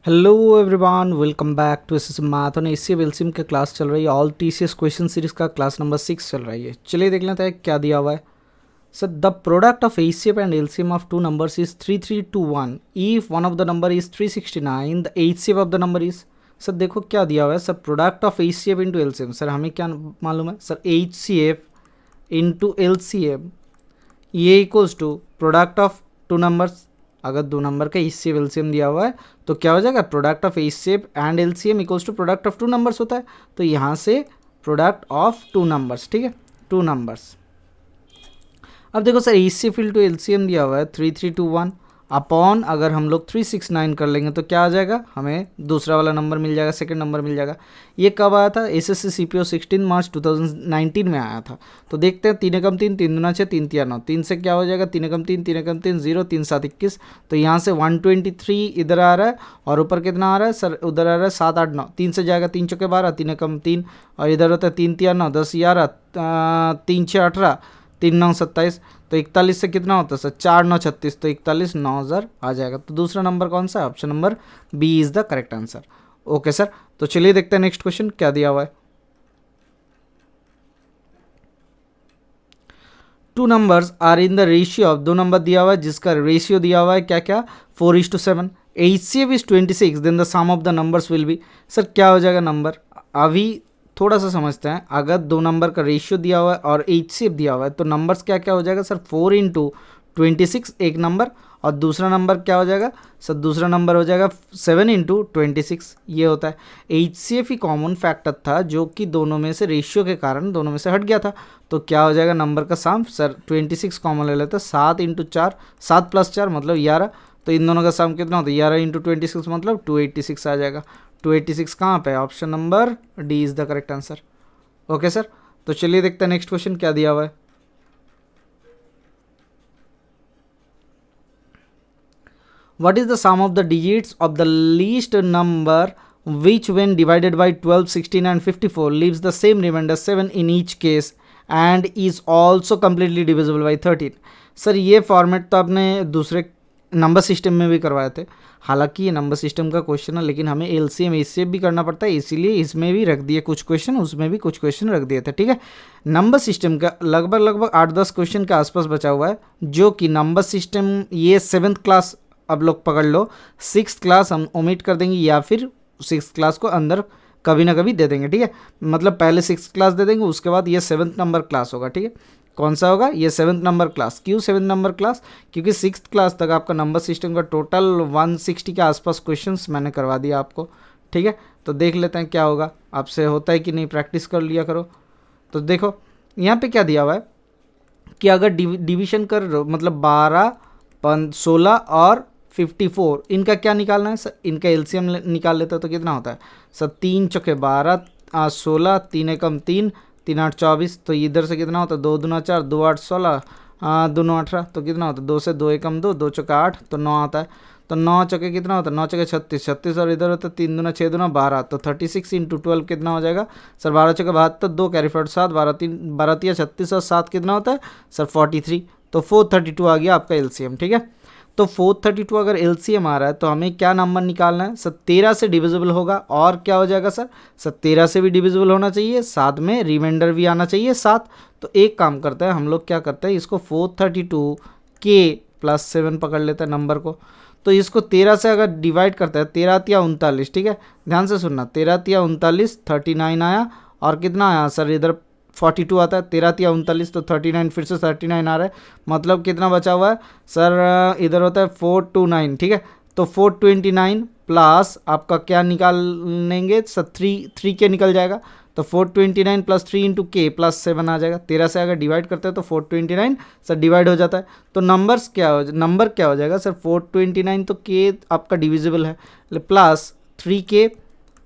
Hello everyone, welcome back to SSC math और एससी LCM के क्लास चल रही है। ऑल टीसीएस क्वेश्चन सीरीज का क्लास नंबर 6 चल रही है। चलिए देख लेते हैं क्या दिया हुआ है। Sir the product of HCF and LCM of two numbers is 3321 if one of the number is 369 the HCF of the number is. Sir देखो क्या दिया हुआ है। Sir product of HCF into LCM. Sir हमें क्या मालूम है sir, HCF into LCM ये equals to product of two numbers. अगर दो नंबर का एचसीएफ एलसीएम दिया हुआ है तो क्या हो जाएगा, product of HCF and LCM equals to product of two numbers होता है। तो यहाँ से प्रोडक्ट ऑफ टू नंबर्स, ठीक है, टू नंबर्स। अब देखो सर, एचसीएफ इंटू एलसीएम दिया हुआ है 3321 अपॉन अगर हम लोग 369 कर लेंगे तो क्या आ जाएगा, हमें दूसरा वाला नंबर मिल जाएगा, सेकंड नंबर मिल जाएगा। ये कब आया था, एसएससी सीपीओ 16 मार्च 2019 में आया था। तो देखते हैं, 3 एकम 3, 3 दूना 6, 3 तिया 9, 3 से क्या हो जाएगा, 3 एकम 3, 3 एकम 3 0, 3 7 21। तो यहाँ से 123 इधर आ रहा है और ऊपर कितना आ रहा है सर, उधर आ रहा है 7 8 9, 3 से जाएगा 3 चौके 12, 3 एकम 3 और इधर होता है 3 तिया 9 10 11, 3 6 18, 3 9 27। तो 41 से कितना होता है सर, 4 9 36, तो 41 9000 आ जाएगा। तो दूसरा नंबर कौन सा है, option number B is the correct answer. Okay sir, तो चलिए देखते हैं नेक्स्ट क्वेश्चन क्या दिया हुआ है। Two numbers are in the ratio of, दो नंबर दिया हुआ है जिसका रेशियो दिया हुआ है क्या क्या, 4:7। HCF is 26, then the sum of the numbers will be. Sir क्या हो जाएगा नंबर, अभी थोड़ा सा समझते हैं। अगर दो नंबर का रेशियो दिया हुआ है और एचसीएफ दिया हुआ है तो नंबर्स क्या क्या हो जाएगा सर, 4 × 26 एक नंबर, और दूसरा नंबर क्या हो जाएगा सर, दूसरा नंबर हो जाएगा 7 × 26, ये होता है। एचसीएफ ही कॉमन फैक्टर था जो कि दोनों में से रेशियो के कारण दोनों में से हट गया था। तो क्या हो जाएगा नंबर का सम सर, 26 कॉमन ले लेते हैं, 7 × 4, 7 + 4 मतलब 11। तो इन दोनों का सम कितना होता है, 11 × 26 मतलब 286 आ जाएगा। 286 कहाँ पे, option number D is the correct answer. Okay sir, तो चलिए देखते हैं नेक्स्ट क्वेश्चन क्या दिया हुआ है। What is the sum of the digits of the least number which when divided by 12, 16 and 54 leaves the same remainder 7 in each case and is also completely divisible by 13। Sir ये format तो आपने दूसरे number system में भी करवाए थे, हालांकि ये नंबर सिस्टम का क्वेश्चन है लेकिन हमें एलसीएम एचसीएफ भी करना पड़ता है, इसीलिए इसमें भी रख दिए कुछ क्वेश्चन, उसमें भी कुछ क्वेश्चन रख दिए थे, ठीक है। नंबर सिस्टम का लगभग 8-10 क्वेश्चन के आसपास बचा हुआ है, जो कि नंबर सिस्टम ये 7th क्लास अब लोग पकड़ लो, 6th क्लास हम ओमिट कर देंगे या फिर 6th क्लास को अंदर कभी ना कभी दे देंगे, ठीक है। मतलब पहले 6th क्लास दे देंगे, उसके बाद ये 7th नंबर क्लास होगा, ठीक है। कौन सा होगा, ये 7th नंबर क्लास। क्यों 7th नंबर क्लास, क्योंकि 6th क्लास तक आपका नंबर सिस्टम का टोटल 160 के आसपास क्वेश्चंस मैंने करवा दिया आपको, ठीक है। तो देख लेते हैं क्या होगा, आपसे होता है कि नहीं, प्रैक्टिस कर लिया करो। तो देखो यहाँ पे क्या दिया हुआ है कि अगर डिवीजन कर मतलब 12, 16 और 54, इनका क्या निकालना है सर, इनका एलसीएम निकाल लेते हैं तो कितना होता है सर, 3 चौके 12, 16, 3 एकम 3, 3 8 24। तो इधर से कितना होता है, 2 दूना 4, 2 8 16, 2 9 18। तो कितना होता है, 2 से 2 एकम 2, 2 चौके 8, तो 9 आता है। तो 9 चौके कितना होता है, 9 चौके 36, 36 और इधर होता है 3 दूना 6 दूना 12। तो 36 × 12 कितना हो जाएगा सर, 12 चौके 72, 2 कैरी फॉरवर्ड 7, 12 3 12 3 36 और 7 कितना होता है सर 43। तो 432 आ गया आपका एलसीएम, ठीक है। तो 432 अगर एलसीएम आ रहा है तो हमें क्या नंबर निकालना है सर, 13 से डिविजिबल होगा और क्या हो जाएगा सर, 13 से भी डिविजिबल होना चाहिए, साथ में रिमाइंडर भी आना चाहिए 7। तो एक काम करते हैं हम लोग, क्या करते हैं इसको 432 के +7 पकड़ लेते हैं नंबर को। तो इसको 13 से अगर डिवाइड करते हैं, 13 तिया 39, ठीक है, ध्यान से सुनना, 13 तिया 39, 39 आया और कितना आया सर, इधर 42 आता है, 13 तिया 39, तो 39 फिर से 39 आ रहा है, मतलब कितना बचा हुआ है सर, इधर होता है 429, ठीक है। तो 429 प्लस आपका क्या निकालेंगे सर, 3 के निकल जाएगा। तो 429 + 3 × के +7 आ जाएगा। 13 से अगर डिवाइड करते हैं तो 429 सर डिवाइड हो जाता है। तो नंबर क्या हो जाएगा सर, 429 तो के आपका डिविजिबल है, प्लस 3k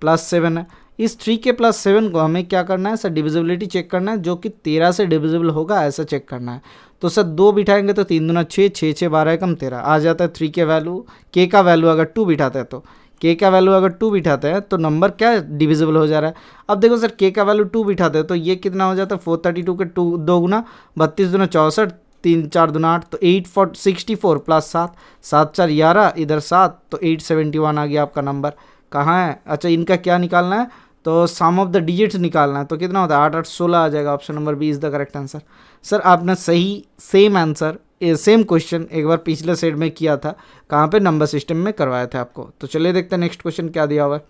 + 7 है। इस 3k + 7 को हमें क्या करना है सर, डिविजिबिलिटी चेक करना है, जो कि 13 से डिविजिबल होगा ऐसा चेक करना है। तो सर 2 बिठाएंगे तो 3 दूना 6, 6 6 12 एकम 13 आ जाता है। 3 के वैल्यू, के का वैल्यू अगर 2 बिठाते हैं तो के का वैल्यू अगर 2 बिठाते हैं तो नंबर क्या डिविजिबल हो जा रहा है। अब देखो सर, के का वैल्यू 2 बिठाते हैं तो ये कितना हो जाता है, 432 के 2 गुना 32 दूना 64, 3 4 दूना 8, तो 864 प्लस 7, 7 4 11, इधर 7, तो 871 आ गया आपका नंबर। कहाँ है? अच्छा, इनका क्या निकालना है? तो सम ऑफ द डिजिट्स निकालना है। तो कितना होता है? 8 8 16 आ जाएगा। Option number B is the correct answer. Sir आपने सही सेम आंसर सेम क्वेश्चन एक बार पिछले सेट में किया था, कहाँ पे? नंबर सिस्टम में करवाया था आपको। तो चलिए देखते हैं नेक्स्ट क्वेश्चन क्या दिया हुआ है।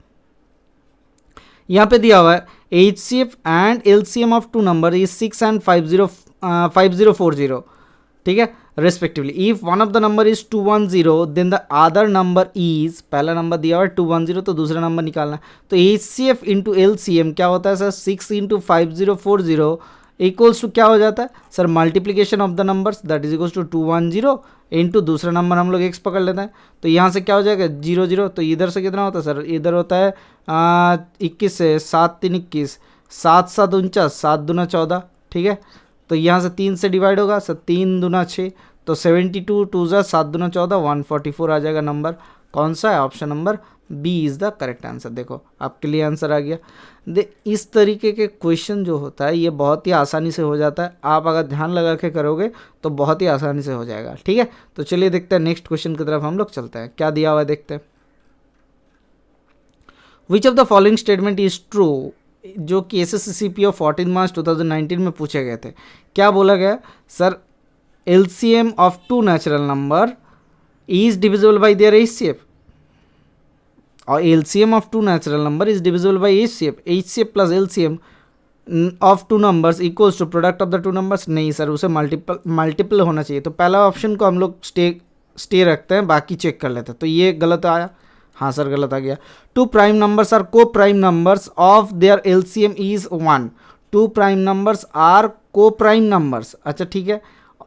यहाँ पे दिया हुआ है HCF and LCM of two number is 6 and 5040, ठीक है, respectively. If one of the number is 210 then the other number is, पहला नंबर दिया हुआ है 210, तो दूसरा नंबर निकालना है। तो HCF इंटू LCM क्या होता है सर? 6 इंटू 5040 इक्वल्स टू क्या हो जाता है sir? Multiplication of the numbers, that is equals to 210 into दूसरा नंबर हम लोग x पकड़ लेते हैं। तो यहाँ से क्या हो जाएगा? 0 0, तो इधर से कितना होता है सर? इधर होता है 21 से 7 3 21, 7 7 49, 7 दूना 14, ठीक है। तो यहाँ से 3 से डिवाइड होगा सर, 3 दूना 6, तो 72 2 जा 7 दूना 14, 144 आ जाएगा नंबर। कौन सा है? Option number B is the correct answer. देखो आपके लिए आंसर आ गया। इस तरीके के क्वेश्चन जो होता है ये बहुत ही आसानी से हो जाता है। आप अगर ध्यान लगा के करोगे तो बहुत ही आसानी से हो जाएगा, ठीक है। तो चलिए देखते हैं नेक्स्ट क्वेश्चन की तरफ हम लोग चलते हैं। क्या दिया हुआ है देखते हैं। Which of the following statement is true, जो कि SSCPO 14 मार्च 2019 में पूछे गए थे। क्या बोला गया sir? LCM of two natural number is divisible by their HCF, और LCM of two natural number is divisible by HCF। HCF plus LCM of two numbers equals to product of the two numbers. नहीं sir, उसे multiple होना चाहिए। तो पहला option को हम लोग स्टे रखते हैं, बाकी चेक कर लेते हैं। तो ये गलत आया। हाँ सर गलत आ गया। Two prime numbers are coprime numbers of their LCM is 1। Two prime numbers are coprime numbers. अच्छा ठीक है।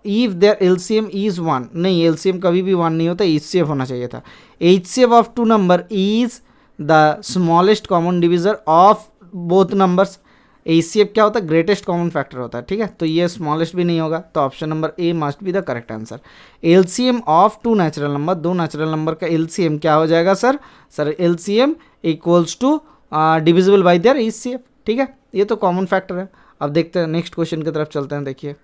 इफ देयर LCM इज 1, नहीं LCM कभी भी 1 नहीं होता, HCF होना चाहिए था। HCF of two number is the smallest common divisor of both numbers. HCF क्या होता है? ग्रेटेस्ट कॉमन फैक्टर होता है, ठीक है। तो ये स्मॉलेस्ट भी नहीं होगा, तो option number A must be the correct answer. LCM of two natural number, दो नेचुरल नंबर का LCM क्या हो जाएगा sir? Sir LCM equals to divisible by their HCF, ठीक है। ये तो कॉमन फैक्टर है। अब देखते हैं नेक्स्ट क्वेश्चन की तरफ चलते हैं। देखिए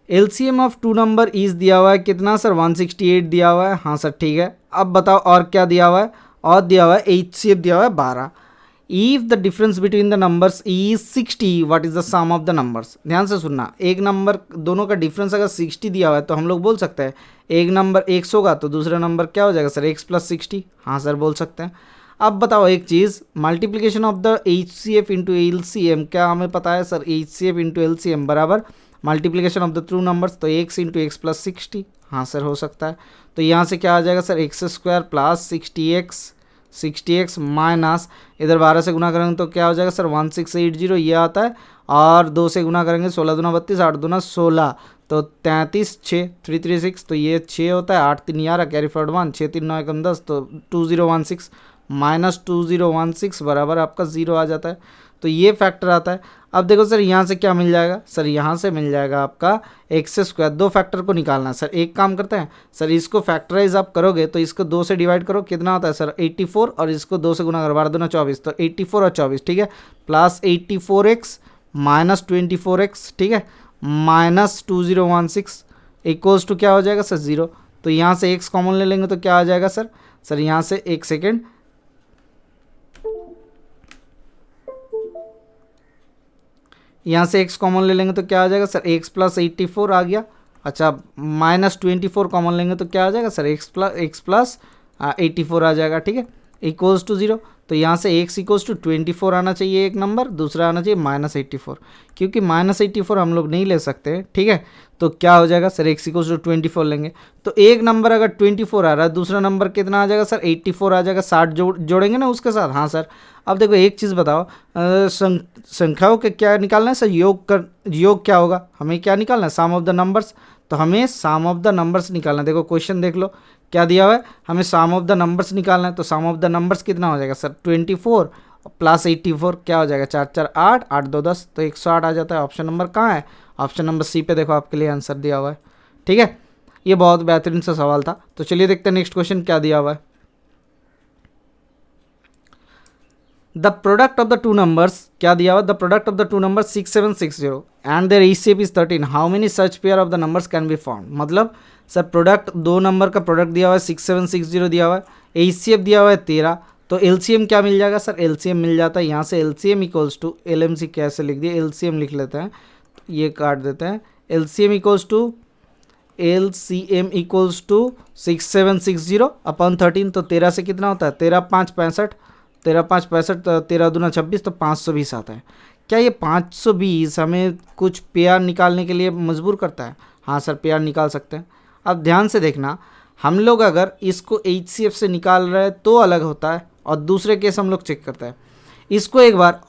LCM of two number is दिया हुआ है कितना सर? 168 दिया हुआ है। हाँ सर ठीक है। अब बताओ और क्या दिया हुआ है? और दिया हुआ है HCF दिया हुआ है 12। If the difference between the numbers is 60, what is the sum of the numbers? ध्यान से सुनना, एक नंबर दोनों का डिफरेंस अगर 60 दिया हुआ है तो हम लोग बोल सकते हैं एक नंबर x होगा तो दूसरा नंबर क्या हो जाएगा सर? x plus 60। हाँ सर बोल सकते हैं। अब बताओ एक चीज़, multiplication of the HCF into LCM क्या हमें पता है सर? HCF इंटू LCM बराबर multiplication of the two numbers, तो x इंटू एक्स प्लस 60। हाँ सर हो सकता है। तो यहाँ से क्या आ जाएगा sir? X square plus 60x minus इधर 12 से गुना करेंगे तो क्या हो जाएगा सर? 1680 ये आता है, और 2 से गुना करेंगे 16 दूना 32, 8 दूना 16, तो 33 6 336, तो ये 6 होता है, 8 3 11 कैरी फॉरवर्ड 1, 6 3 9 1 10, तो 2016 माइनस 2016 बराबर आपका 0 आ जाता है। तो ये फैक्टर आता है। अब देखो सर यहाँ से क्या मिल जाएगा सर? यहाँ से मिल जाएगा आपका एक्स स्क्वायर। दो फैक्टर को निकालना है सर। एक काम करते हैं सर, इसको फैक्टराइज आप करोगे तो इसको 2 से डिवाइड करो, कितना होता है सर? 84, और इसको 2 से गुना करो, 12 दूना 24, तो 84 और 24, ठीक है, प्लस 84x माइनस 24x, ठीक है, माइनस 2016 इक्वल्स टू क्या हो जाएगा सर? 0। तो यहाँ से x कॉमन ले लेंगे तो क्या आ जाएगा सर? सर यहाँ से एक सेकेंड, यहाँ से x कॉमन ले लेंगे तो क्या आ जाएगा सर? x प्लस 84 आ गया। अच्छा माइनस 24 कॉमन लेंगे तो क्या आ जाएगा सर? x प्लस 84 आ जाएगा, ठीक है, इक्वल्स टू 0। तो यहाँ से x इक्वल्स टू 24 आना चाहिए एक नंबर, दूसरा आना चाहिए माइनस 84, क्योंकि माइनस 84 हम लोग नहीं ले सकते, ठीक है। तो क्या हो जाएगा सर? x इक्वल्स टू 24 लेंगे तो एक नंबर अगर 24 आ रहा है, दूसरा नंबर कितना आ जाएगा सर? 84 आ जाएगा। 60 जोड़ेंगे ना उसके साथ। हाँ सर। अब देखो एक चीज़ बताओ, संख्याओं के क्या निकालना है सर? योग क्या होगा? हमें क्या निकालना है? Sum of the numbers. तो हमें सम ऑफ द नंबर्स निकालना है। देखो क्वेश्चन देख लो क्या दिया हुआ है, हमें सम ऑफ द नंबर्स निकालना है। तो सम ऑफ द नंबर्स कितना हो जाएगा सर? 24 प्लस 84 क्या हो जाएगा? 4 4 8, 8 2 10, तो 108 आ जाता है। ऑप्शन नंबर कहाँ है? ऑप्शन नंबर सी पे देखो आपके लिए आंसर दिया हुआ है, ठीक है। ये बहुत बेहतरीन सा सवाल था। तो चलिए देखते हैं नेक्स्ट क्वेश्चन क्या दिया हुआ है। The product of the two numbers क्या दिया हुआ, the product of the two number 6760 and their HCF is 13, how many such pair of the numbers can be found. मतलब सर प्रोडक्ट, दो नंबर का प्रोडक्ट दिया हुआ है 6760 दिया हुआ है, HCF दिया हुआ है 13, तो LCM क्या मिल जाएगा सर, LCM मिल जाता है यहाँ से LCM इक्वल्स टू LMC कैसे लिख दिए, LCM लिख लेते हैं, ये काट देते हैं, LCM इक्वल्स टू 6760 अपॉन 13, तो 13 से कितना होता है, 13 5 65, 13 5 65, 13 दूना 26, तो 520 आता है। क्या ये 520 हमें कुछ पेयर निकालने के लिए मजबूर करता है? हाँ सर, पेयर निकाल सकते हैं। अब ध्यान से देखना, हम लोग अगर इसको HCF से निकाल रहे हैं तो अलग होता है, और दूसरे केस हम लोग चेक करते हैं, इसको एक बार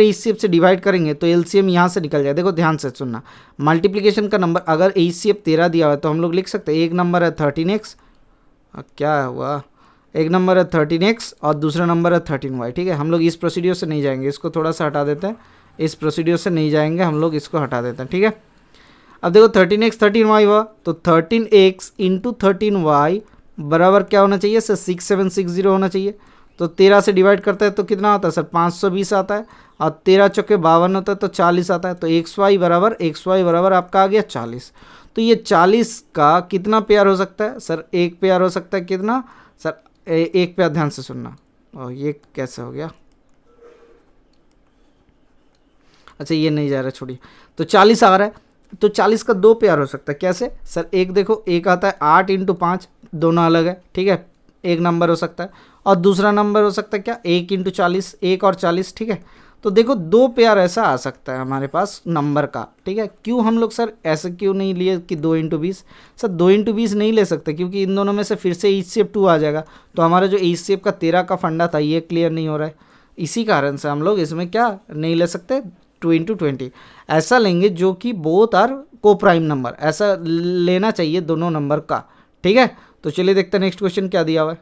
HCF से डिवाइड करेंगे तो LCM यहाँ से निकल जाए। देखो ध्यान से सुनना, मल्टीप्लिकेशन का नंबर अगर HCF 13 दिया हुआ है तो हम लोग लिख सकते हैं, एक नंबर है 13x, क्या हुआ, एक नंबर है 13x और दूसरा नंबर है 13y। ठीक है, हम लोग इस प्रोसीड्यूर से नहीं जाएंगे, इसको थोड़ा सा हटा देते हैं, इस प्रोसीड्यूर से नहीं जाएंगे हम लोग, इसको हटा देते हैं। ठीक है, अब देखो 13x 13y हुआ, तो 13x इंटू 13y बराबर क्या होना चाहिए सर, 6760 होना चाहिए। तो 13 से डिवाइड करता है तो कितना आता है सर, 520 आता है, और 13 चौके 52 होता है तो 40 आता है, तो xy बराबर आपका आ गया 40। तो ये 40 का कितना पेयर हो सकता है सर, एक पेयर हो सकता है, कितना सर, एक पेयर, ध्यान से सुनना। और ये कैसे हो गया, अच्छा ये नहीं जा रहा, छोड़िए, तो 40 आ रहा है, तो 40 का दो पेयर हो सकता है, कैसे सर, एक देखो, एक आता है 8 इंटू 5, दोनों अलग है, ठीक है, एक नंबर हो सकता है, और दूसरा नंबर हो सकता है क्या, 1 इंटू 40, 1 और 40, ठीक है। तो देखो दो पेयर ऐसा आ सकता है हमारे पास नंबर का, ठीक है। क्यों हम लोग सर ऐसे क्यों नहीं लिए कि 2 इंटू 20, सर 2 इंटू 20 नहीं ले सकते क्योंकि इन दोनों में से फिर से HCF 2 आ जाएगा, तो हमारा जो HCF का 13 का फंडा था ये क्लियर नहीं हो रहा है, इसी कारण से हम लोग इसमें क्या नहीं ले सकते, 2 इंटू 20 ऐसा लेंगे जो कि बोथ आर को प्राइम नंबर, ऐसा लेना चाहिए दोनों नंबर का, ठीक है। तो चलिए देखते हैं नेक्स्ट क्वेश्चन क्या दिया हुआ है।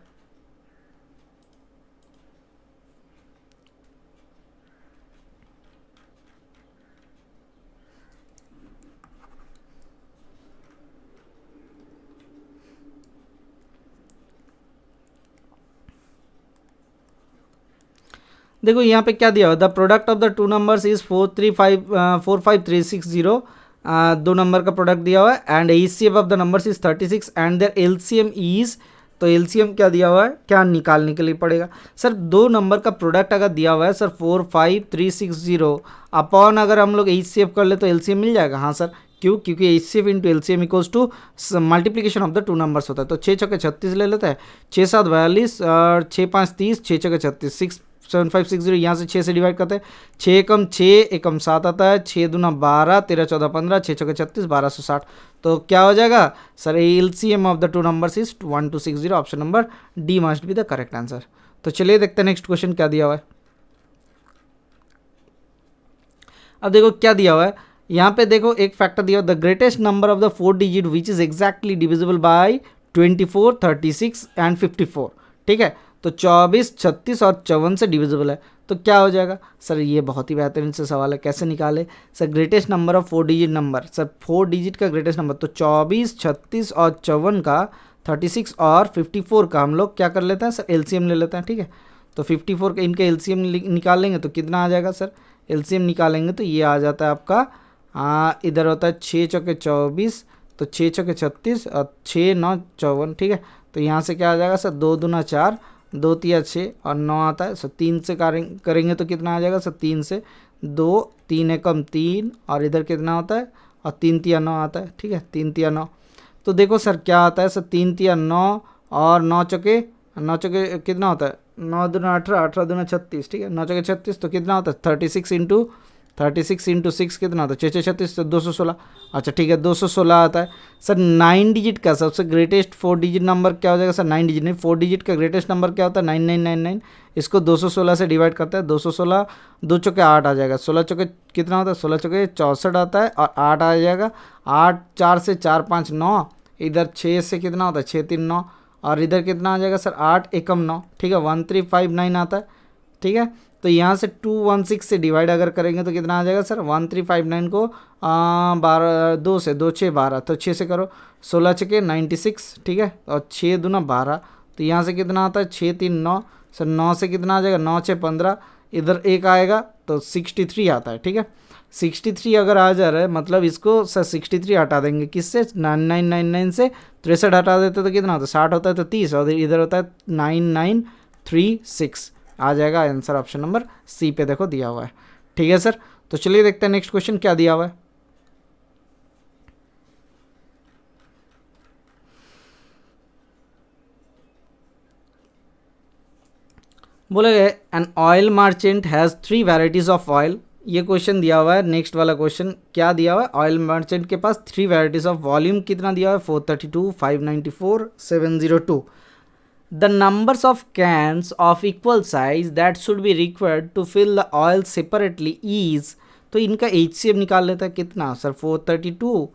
देखो यहाँ पे क्या दिया हुआ, the product of the two numbers is 45360, दो नंबर का प्रोडक्ट दिया हुआ है, and HCF of the numbers is 36 and their LCM is, तो LCM क्या दिया हुआ है, क्या निकालने के लिए पड़ेगा सर, दो नंबर का प्रोडक्ट अगर दिया हुआ है सर 45360 अपॉन अगर हम लोग HCF कर ले तो LCM मिल जाएगा। हाँ सर, क्यों, क्योंकि HCF into LCM equals to multiplication of the two numbers होता है। तो 6 चौके 36 ले लेते हैं, 6 7 42 और 6 5 30, 6 चौके 36, 67560 यहाँ से 6 से डिवाइड करते हैं, 6 एकम 6 एकम 7 आता है, 6 दूना 12, 13 14 15, 6 चौके 36, 1260। तो क्या हो जाएगा sir, LCM of the two numbers is 1260, option number D must be the correct answer. तो चलिए देखते हैं नेक्स्ट क्वेश्चन क्या दिया हुआ है। अब देखो क्या दिया हुआ है, यहाँ पे देखो एक फैक्टर दिया, the greatest number of the 4 digit which is exactly divisible by 24, 36 and 54, ठीक है। तो 24, 36 और 54 से डिविजिबल है, तो क्या हो जाएगा सर, ये बहुत ही बेहतरीन से सवाल है, कैसे निकाले sir, greatest number of 4 digit number, sir 4 digit का ग्रेटेस्ट नंबर, तो 24, 36 और 54 का, 36 और 54 का हम लोग क्या कर लेते हैं सर, LCM ले लेते हैं, ठीक है। तो 54 का इनका LCM निकाल लेंगे तो कितना आ जाएगा सर, LCM निकालेंगे तो ये आ जाता है आपका, इधर होता है 6 चौके 24, तो 6 चौके 36 और 6 9 54, ठीक है। तो यहाँ से क्या आ जाएगा सर, 2 दूना 4, 2 तिया 6 और 9 आता है, सर 3 से करेंगे तो कितना आ जाएगा सर, 3 से 2, 3 एकम 3 और इधर कितना होता है, और 3 तिया 9 आता है, ठीक है, 3 तिया 9। तो देखो सर क्या आता है सर, 3 तिया 9 और 9 चौके कितना होता है, 9 दूना 18, 18 दूना 36, ठीक है, 9 चौके 36, तो कितना होता है 36 इंटू 6 कितना होता है, 6 6 36, तो 216। अच्छा ठीक है, 216 आता है सर। 9 डिजिट का सबसे ग्रेटेस्ट 4 डिजिट नंबर क्या हो जाएगा सर, 9 डिजिट नहीं, 4 डिजिट का ग्रेटेस्ट नंबर क्या होता है, 9999। इसको 216 से डिवाइड करता है, 216, 2 चौके 8 आ जाएगा, 16 चौके कितना होता है, 16 चौके 64 आता है, और 8 आ जाएगा, 8 4 से 4 5 9, इधर 6 से कितना होता है, 6 3 9, और इधर कितना आ जाएगा सर, 8 एकम 9, ठीक है, 1359 आता है, ठीक है। तो यहाँ से 216 से डिवाइड अगर करेंगे तो कितना आ जाएगा सर, 1359 को 12, 2 से 2 6 12, तो 6 से करो, 16 छके 96, ठीक है, और 6 दूना 12, तो यहाँ से कितना आता है 6 3 9, सर 9 से कितना आ जाएगा, 9 6 15, इधर एक आएगा तो 63 आता है, ठीक है। 63 अगर आ जा रहा है मतलब इसको सर 63 हटा देंगे किससे, 9999 से 63 हटा देते तो कितना होता है 60 होता है, तो 30, और इधर होता है 9936 आ जाएगा आंसर ऑप्शन नंबर सी पे देखो दिया हुआ है, ठीक है सर। तो चलिए देखते हैं नेक्स्ट क्वेश्चन क्या दिया हुआ है। बोले गए an oil merchant has 3 varieties of oil, ये क्वेश्चन दिया हुआ है। नेक्स्ट वाला क्वेश्चन क्या दिया हुआ है, ऑयल मर्चेंट के पास 3 वैराइटीज़ ऑफ वॉल्यूम कितना दिया हुआ है 432, 594, 702। The numbers of cans of equal size that should be required to fill the oil separately is, तो इनका HCF निकाल लेता है कितना सर 432,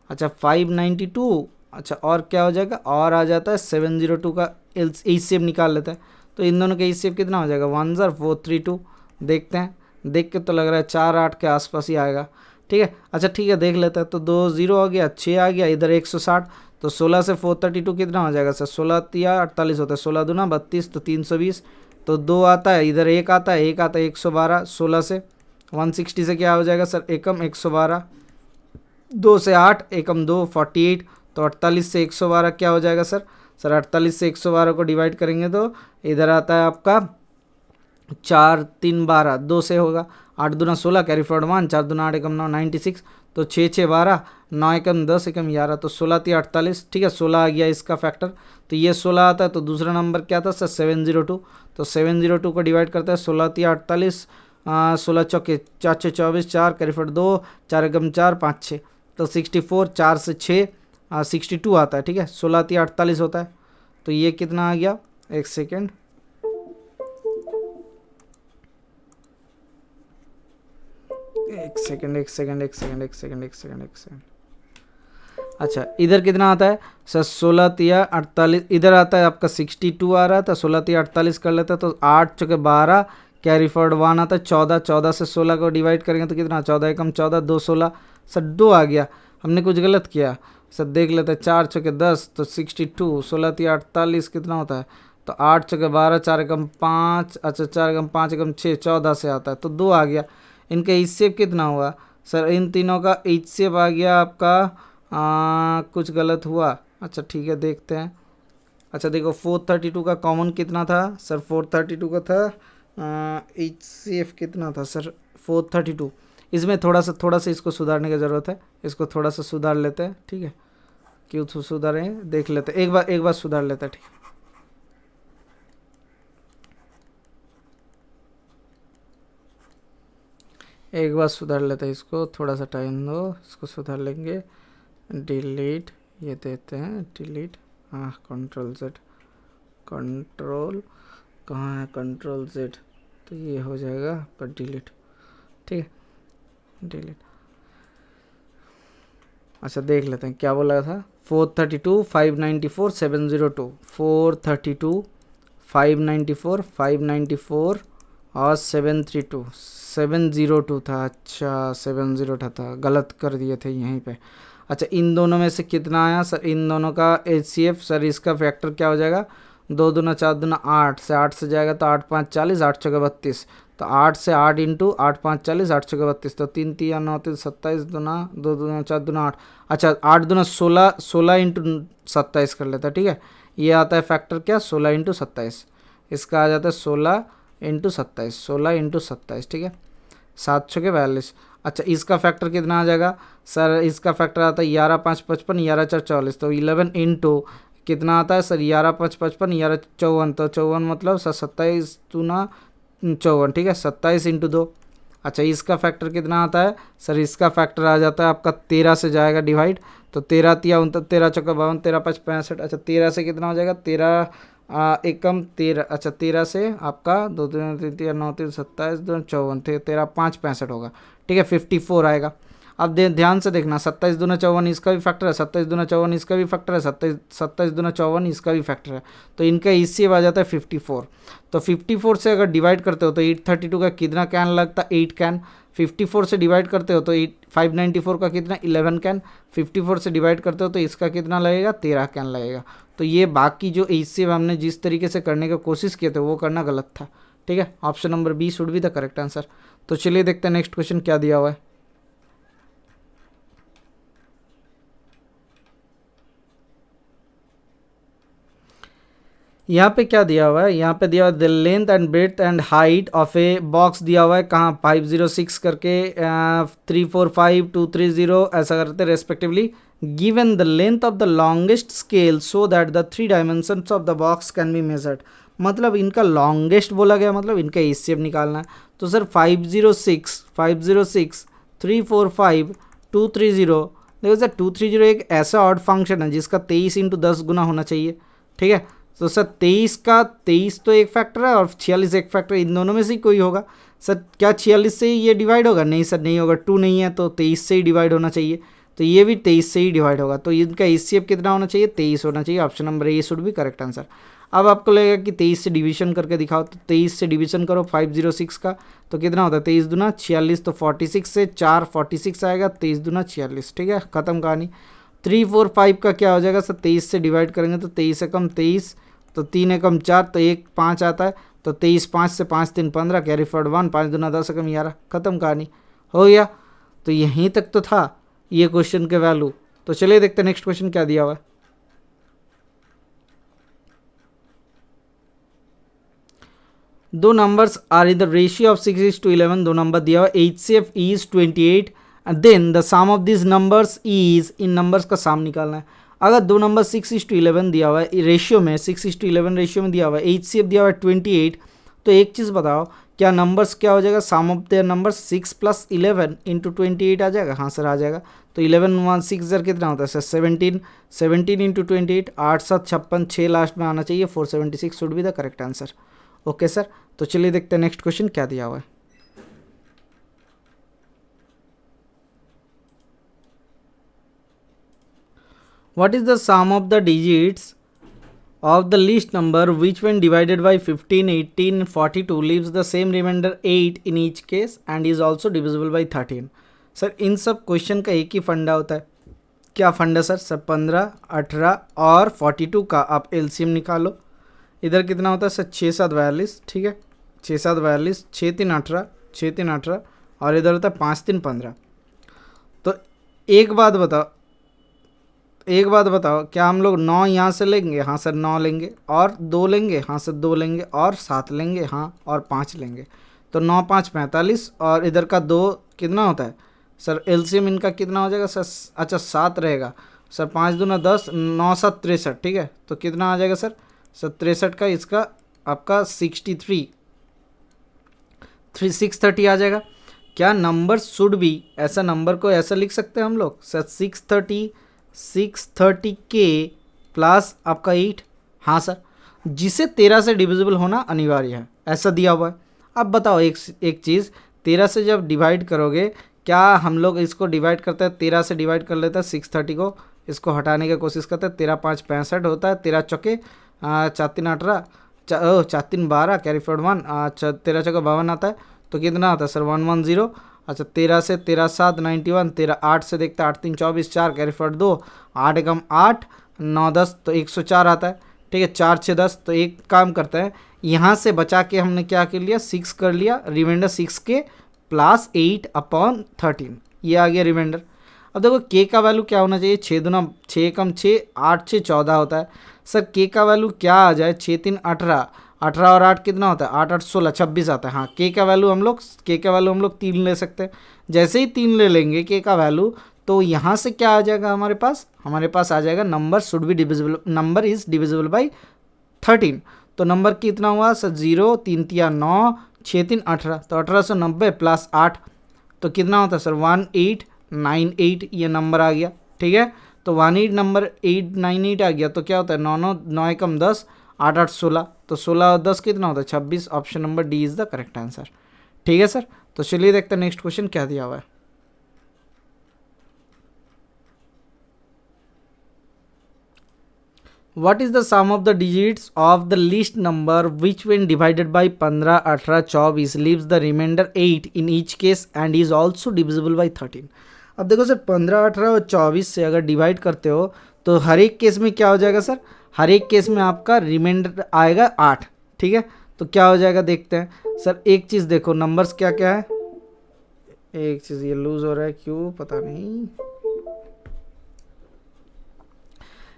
अच्छा 592, अच्छा और क्या हो जाएगा, और आ जाता है 702 का HCF निकाल लेता है। तो इन दोनों का HCF कितना हो जाएगा 10432, देखते हैं, देख के तो लग रहा है 4-8 के आसपास ही आएगा, ठीक है। अच्छा ठीक है देख लेते हैं, तो 2 0 हो गया, 6 आ गया, इधर 160, तो 16 से 432 कितना हो जाएगा सर 16 या 48 होता है, 16 दूना 32, तो 320, तो 2 आता है, इधर 1 आता है, 1 आता है 112, 16 से 160 से क्या हो जाएगा सर एकम 112, 2 से 8 एकम 2 48, तो 48 से 112 क्या हो जाएगा सर 48 से 112 को डिवाइड करेंगे तो इधर आता है आपका 4 3 12, 2 से होगा, 8 दूना 16 कैरी फॉरवर्ड 1, 4 दूना 8 एकम 9 96, तो 6 6 12, 9 एकम 10 एकम 11, तो 16 3 48, ठीक है 16 आ गया इसका फैक्टर, तो ये 16 आता है। तो दूसरा नंबर क्या था सर 702, तो 702 को डिवाइड करता है 16 3 48, 16 चौके 4 6 24, 4 कैरी फॉरवर्ड 2, 4 एकम 4 5 6, तो 64, 4 से 6 62 आता है, ठीक है 16 3 48 होता है। तो ये कितना आ गया, एक सेकेंड, एक सेकेंड, अच्छा इधर कितना आता है सर 16 तिया 48, इधर आता है आपका 62 आ रहा है, तो 16 तिया 48 कर लेता है, तो 8 चौके 12 कैरी फॉरवर्ड 1 आता है 14, 14 से 16 को डिवाइड करेंगे तो कितना 14 एकम 14, 2 16, सर 2 आ गया, हमने कुछ गलत किया सर, देख लेते हैं 4 चौके 10, तो 62, 16 तिया 48 कितना होता है, तो 8 चौके 12, 4 एकम 5, अच्छा 4 एकम 5 एकम 6, 14 से आता है, तो 2 आ गया। इनका HCF कितना हुआ सर, इन तीनों का HCF आ गया आपका कुछ गलत हुआ, अच्छा ठीक है देखते हैं। अच्छा देखो 432 का कॉमन कितना था सर, 432 का था HCF कितना था सर 432, इसमें थोड़ा सा इसको सुधारने की ज़रूरत है, इसको थोड़ा सा सुधार लेते हैं, ठीक है क्यों सुधारें देख लेते हैं, एक बार सुधार लेते हैं, ठीक है। एक बार सुधार लेते हैं, इसको थोड़ा सा टाइम दो, इसको सुधार लेंगे, डिलीट ये देते हैं, डिलीट, हाँ कंट्रोल Z, कंट्रोल कहाँ है कंट्रोल Z, तो ये हो जाएगा आपका डिलीट, ठीक है डिलीट। अच्छा देख लेते हैं क्या बोला था, 432 594 702, 432 594 594 और 702 था, अच्छा 702 था, गलत कर दिए थे यहीं पे। अच्छा इन दोनों में से कितना आया सर, इन दोनों का HCF सर, इसका फैक्टर क्या हो जाएगा 2 दूना 4 दूना 8, से 8 से जाएगा तो 8 5 40, 8 चौके 32, तो 8 से 8 इंटू 8 5 40, 8 चौके 32, तो 3 3 9 3 27 दूना 2 दूना 4 दूना 8, अच्छा 8 दूना 16, 16 इंटू 27 कर लेता है, ठीक है ये आता है फैक्टर क्या 16 इंटू 27, इसका आ जाता है 16 इंटू 27, 16 इंटू 27, ठीक है 7 चौके 42। अच्छा इसका फैक्टर कितना आ जाएगा सर, इसका फैक्टर आता है 11 5 55, 11 4 44, तो 11 इंटू कितना आता है सर 11 5 55, 11 54, तो 54 मतलब सर 27 दूना 54, ठीक है 27 इंटू 2। अच्छा इसका फैक्टर कितना आता है सर, इसका फैक्टर आ जाता है आपका 13 से जाएगा डिवाइड, तो 13 तिया 13 चौका 52, 13 5 65, अच्छा 13 से कितना हो जाएगा 13 एकम 13, अच्छा 13 से आपका 2 3 3 3 9 3 27 2 54, 13 5 65 होगा, ठीक है 54 आएगा। अब ध्यान से देखना 27 दूना 54 इसका भी फैक्टर है, 27 दूना 54 इसका भी फैक्टर है, 27 दूना 54 इसका भी फैक्टर है, तो इनका HCF आ जाता है 54। तो 54 से अगर डिवाइड करते हो तो 832 का कितना कैन लगता है 8 कैन, 54 से डिवाइड करते हो तो 594 का कितना 11 कैन, 54 से डिवाइड करते हो तो इसका कितना लगेगा 13 कैन लगेगा। तो ये बाकी जो HCF हमने जिस तरीके से करने की कोशिश किए थे वो करना गलत था, ठीक ठीक है, option number B should be the correct answer. तो चलिए देखते हैं नेक्स्ट क्वेश्चन क्या दिया हुआ है। यहाँ पे क्या दिया हुआ है, यहाँ पे दिया हुआ है the length and breadth and height of a box दिया हुआ है, कहाँ 506 करके 345 230 ऐसा करते respectively. Given the length of the longest scale so that the 3 dimensions of the box can be measured. मतलब इनका लॉन्गेस्ट बोला गया, मतलब इनका एचसीएफ निकालना है। तो सर 506 345 230, देखो सर 230 एक ऐसा ऑड फंक्शन है जिसका 23 इंटू 10 गुना होना चाहिए, ठीक है। तो सर 23 का 23 तो एक फैक्टर है और 46 एक फैक्टर, इन दोनों में से ही कोई होगा। सर क्या 46 से ही ये डिवाइड होगा? नहीं सर नहीं होगा, 2 नहीं है तो 23 से ही डिवाइड होना चाहिए, तो ये भी 23 से ही डिवाइड होगा। तो इनका एचसीएफ कितना होना चाहिए? 23 होना चाहिए। ऑप्शन नंबर ए शुड भी करेक्ट आंसर। अब आपको लगेगा कि 23 से डिवीजन करके दिखाओ, तो 23 से डिवीजन करो 506 का, तो कितना होता है? 23 दूना 46, तो 46 से 4 46 आएगा, 23 दूना 46, ठीक है, ख़त्म कहानी। 345 का क्या हो जाएगा सर? 23 से डिवाइड करेंगे तो 23 से कम 23, तो 3 एकम 4, तो 1 5 आता है, तो 23 5 से 5 3 15, कैरी फॉरवर्ड 1, 5 दूना 10 एकम 11, ख़त्म कहानी, हो गया। तो यहीं तक तो था ये क्वेश्चन के वैल्यू। तो चलिए देखते हैं नेक्स्ट क्वेश्चन क्या दिया हुआ है। दो numbers are in the ratio of 6:11, दो नंबर दिया हुआ, HCF is 28 and then the sum of this numbers is, इन नंबर्स का सम निकालना है। अगर दो नंबर 6:11 दिया हुआ है रेशियो में, 6:11 रेशियो में दिया हुआ है, HCF दिया हुआ है 28, तो एक चीज़ बताओ, क्या नंबर्स क्या हो जाएगा? सम ऑफ देयर नंबर 6 + 11 इंटू 28 आ जाएगा? हाँ सर आ जाएगा। तो 11 1 6 जर कितना होता है सर? 17, 17 इंटू 28, 8 7 56, 6 लास्ट में आना चाहिए, 476 should be the correct answer. Okay sir, तो चलिए देखते हैं नेक्स्ट क्वेश्चन क्या दिया हुआ है। What is the sum of the digits of the least number which when divided by 15, 18, 42 leaves the same remainder 8 in each case and is also divisible by 13? Sir इन सब question का एक ही फंडा होता है। क्या फंडा सर? सर 15, 18 और 42 का आप एलसीएम निकालो। इधर कितना होता है सर? 6 7 42, ठीक है, 6 7 42, 6 3 18, 6 3 18 और इधर होता है 5 3 15। तो एक बात बताओ, क्या हम लोग 9 यहाँ से लेंगे? हाँ सर 9 लेंगे, और 2 लेंगे? हाँ सर 2 लेंगे, और 7 लेंगे? हाँ, और 5 लेंगे। तो 9 5 45 और इधर का 2 कितना होता है सर? एलसीएम इनका कितना हो जाएगा सर? अच्छा 7 रहेगा सर, 5 दूना 10, 9 7 63, ठीक है। तो कितना आ जाएगा सर? 63 का इसका आपका 63 630 आ जाएगा। क्या नंबर शुड भी, ऐसा नंबर को ऐसा लिख सकते हैं हम लोग सर? 630 के प्लस आपका 8, हाँ सर, जिसे 13 से डिविजिबल होना अनिवार्य है, ऐसा दिया हुआ है। अब बताओ एक चीज़, 13 से जब डिवाइड करोगे, क्या हम लोग इसको डिवाइड करते हैं? 13 से डिवाइड कर लेते हैं 630 को, इसको हटाने की कोशिश करते हैं। 13 5 65 होता है, 13 चौके 4 3 18, 4 3 12, कैरी फॉरवर्ड 1, 13 चौके 52 आता है, तो कितना आता है सर? 110। अच्छा 13 से 13 7 91, 13 8 से देखते हैं 8 3 24, 4 कैरी फॉरवर्ड 2, 8 एकम 8, 9 10, तो 104 आता है, ठीक है, 4 6 10। तो एक काम करते हैं, यहाँ से बचा के हमने क्या कर लिया? 6 कर लिया, रिमाइंडर 6 के प्लस 8/13, ये आ गया रिमाइंडर। अब देखो के का वैल्यू क्या होना चाहिए? 6 दूना 6 एकम 6, 8 6 14 होता है। सर के का वैल्यू क्या आ जाए? 6 3 18, 18 और 8 कितना होता है? 8 8 16 26 आता है। हाँ, के का वैल्यू हम लोग 3 ले सकते हैं। जैसे ही 3 ले लेंगे के का वैल्यू, तो यहाँ से क्या आ जाएगा हमारे पास आ जाएगा number should be divisible, number is divisible by 13। तो नंबर कितना हुआ सर? 0 3 3 9, 6 3 18, तो 1890 प्लस 8, तो कितना होता है सर? 1898, ये नंबर आ गया, ठीक है। तो 18 नंबर 898 आ गया, तो क्या होता है? 9 9 9 एकम 10, 8 8 16, तो 16 और 10 कितना होता है? 26। Option number D is the correct answer, ठीक है सर। तो चलिए देखते हैं नेक्स्ट क्वेश्चन क्या दिया हुआ है। What is the sum of the digits of the least number which when divided by 15, 18, 24 leaves the remainder 8 in each case and is also divisible by 13? अब देखो सर 15, 18 और 24 से अगर डिवाइड करते हो तो हर एक केस में क्या हो जाएगा सर? हर एक केस में आपका रिमाइंडर आएगा 8, ठीक है। तो क्या हो जाएगा देखते हैं। सर एक चीज़ देखो, नंबर्स क्या क्या है, एक चीज़ ये लूज हो रहा है क्यों पता नहीं,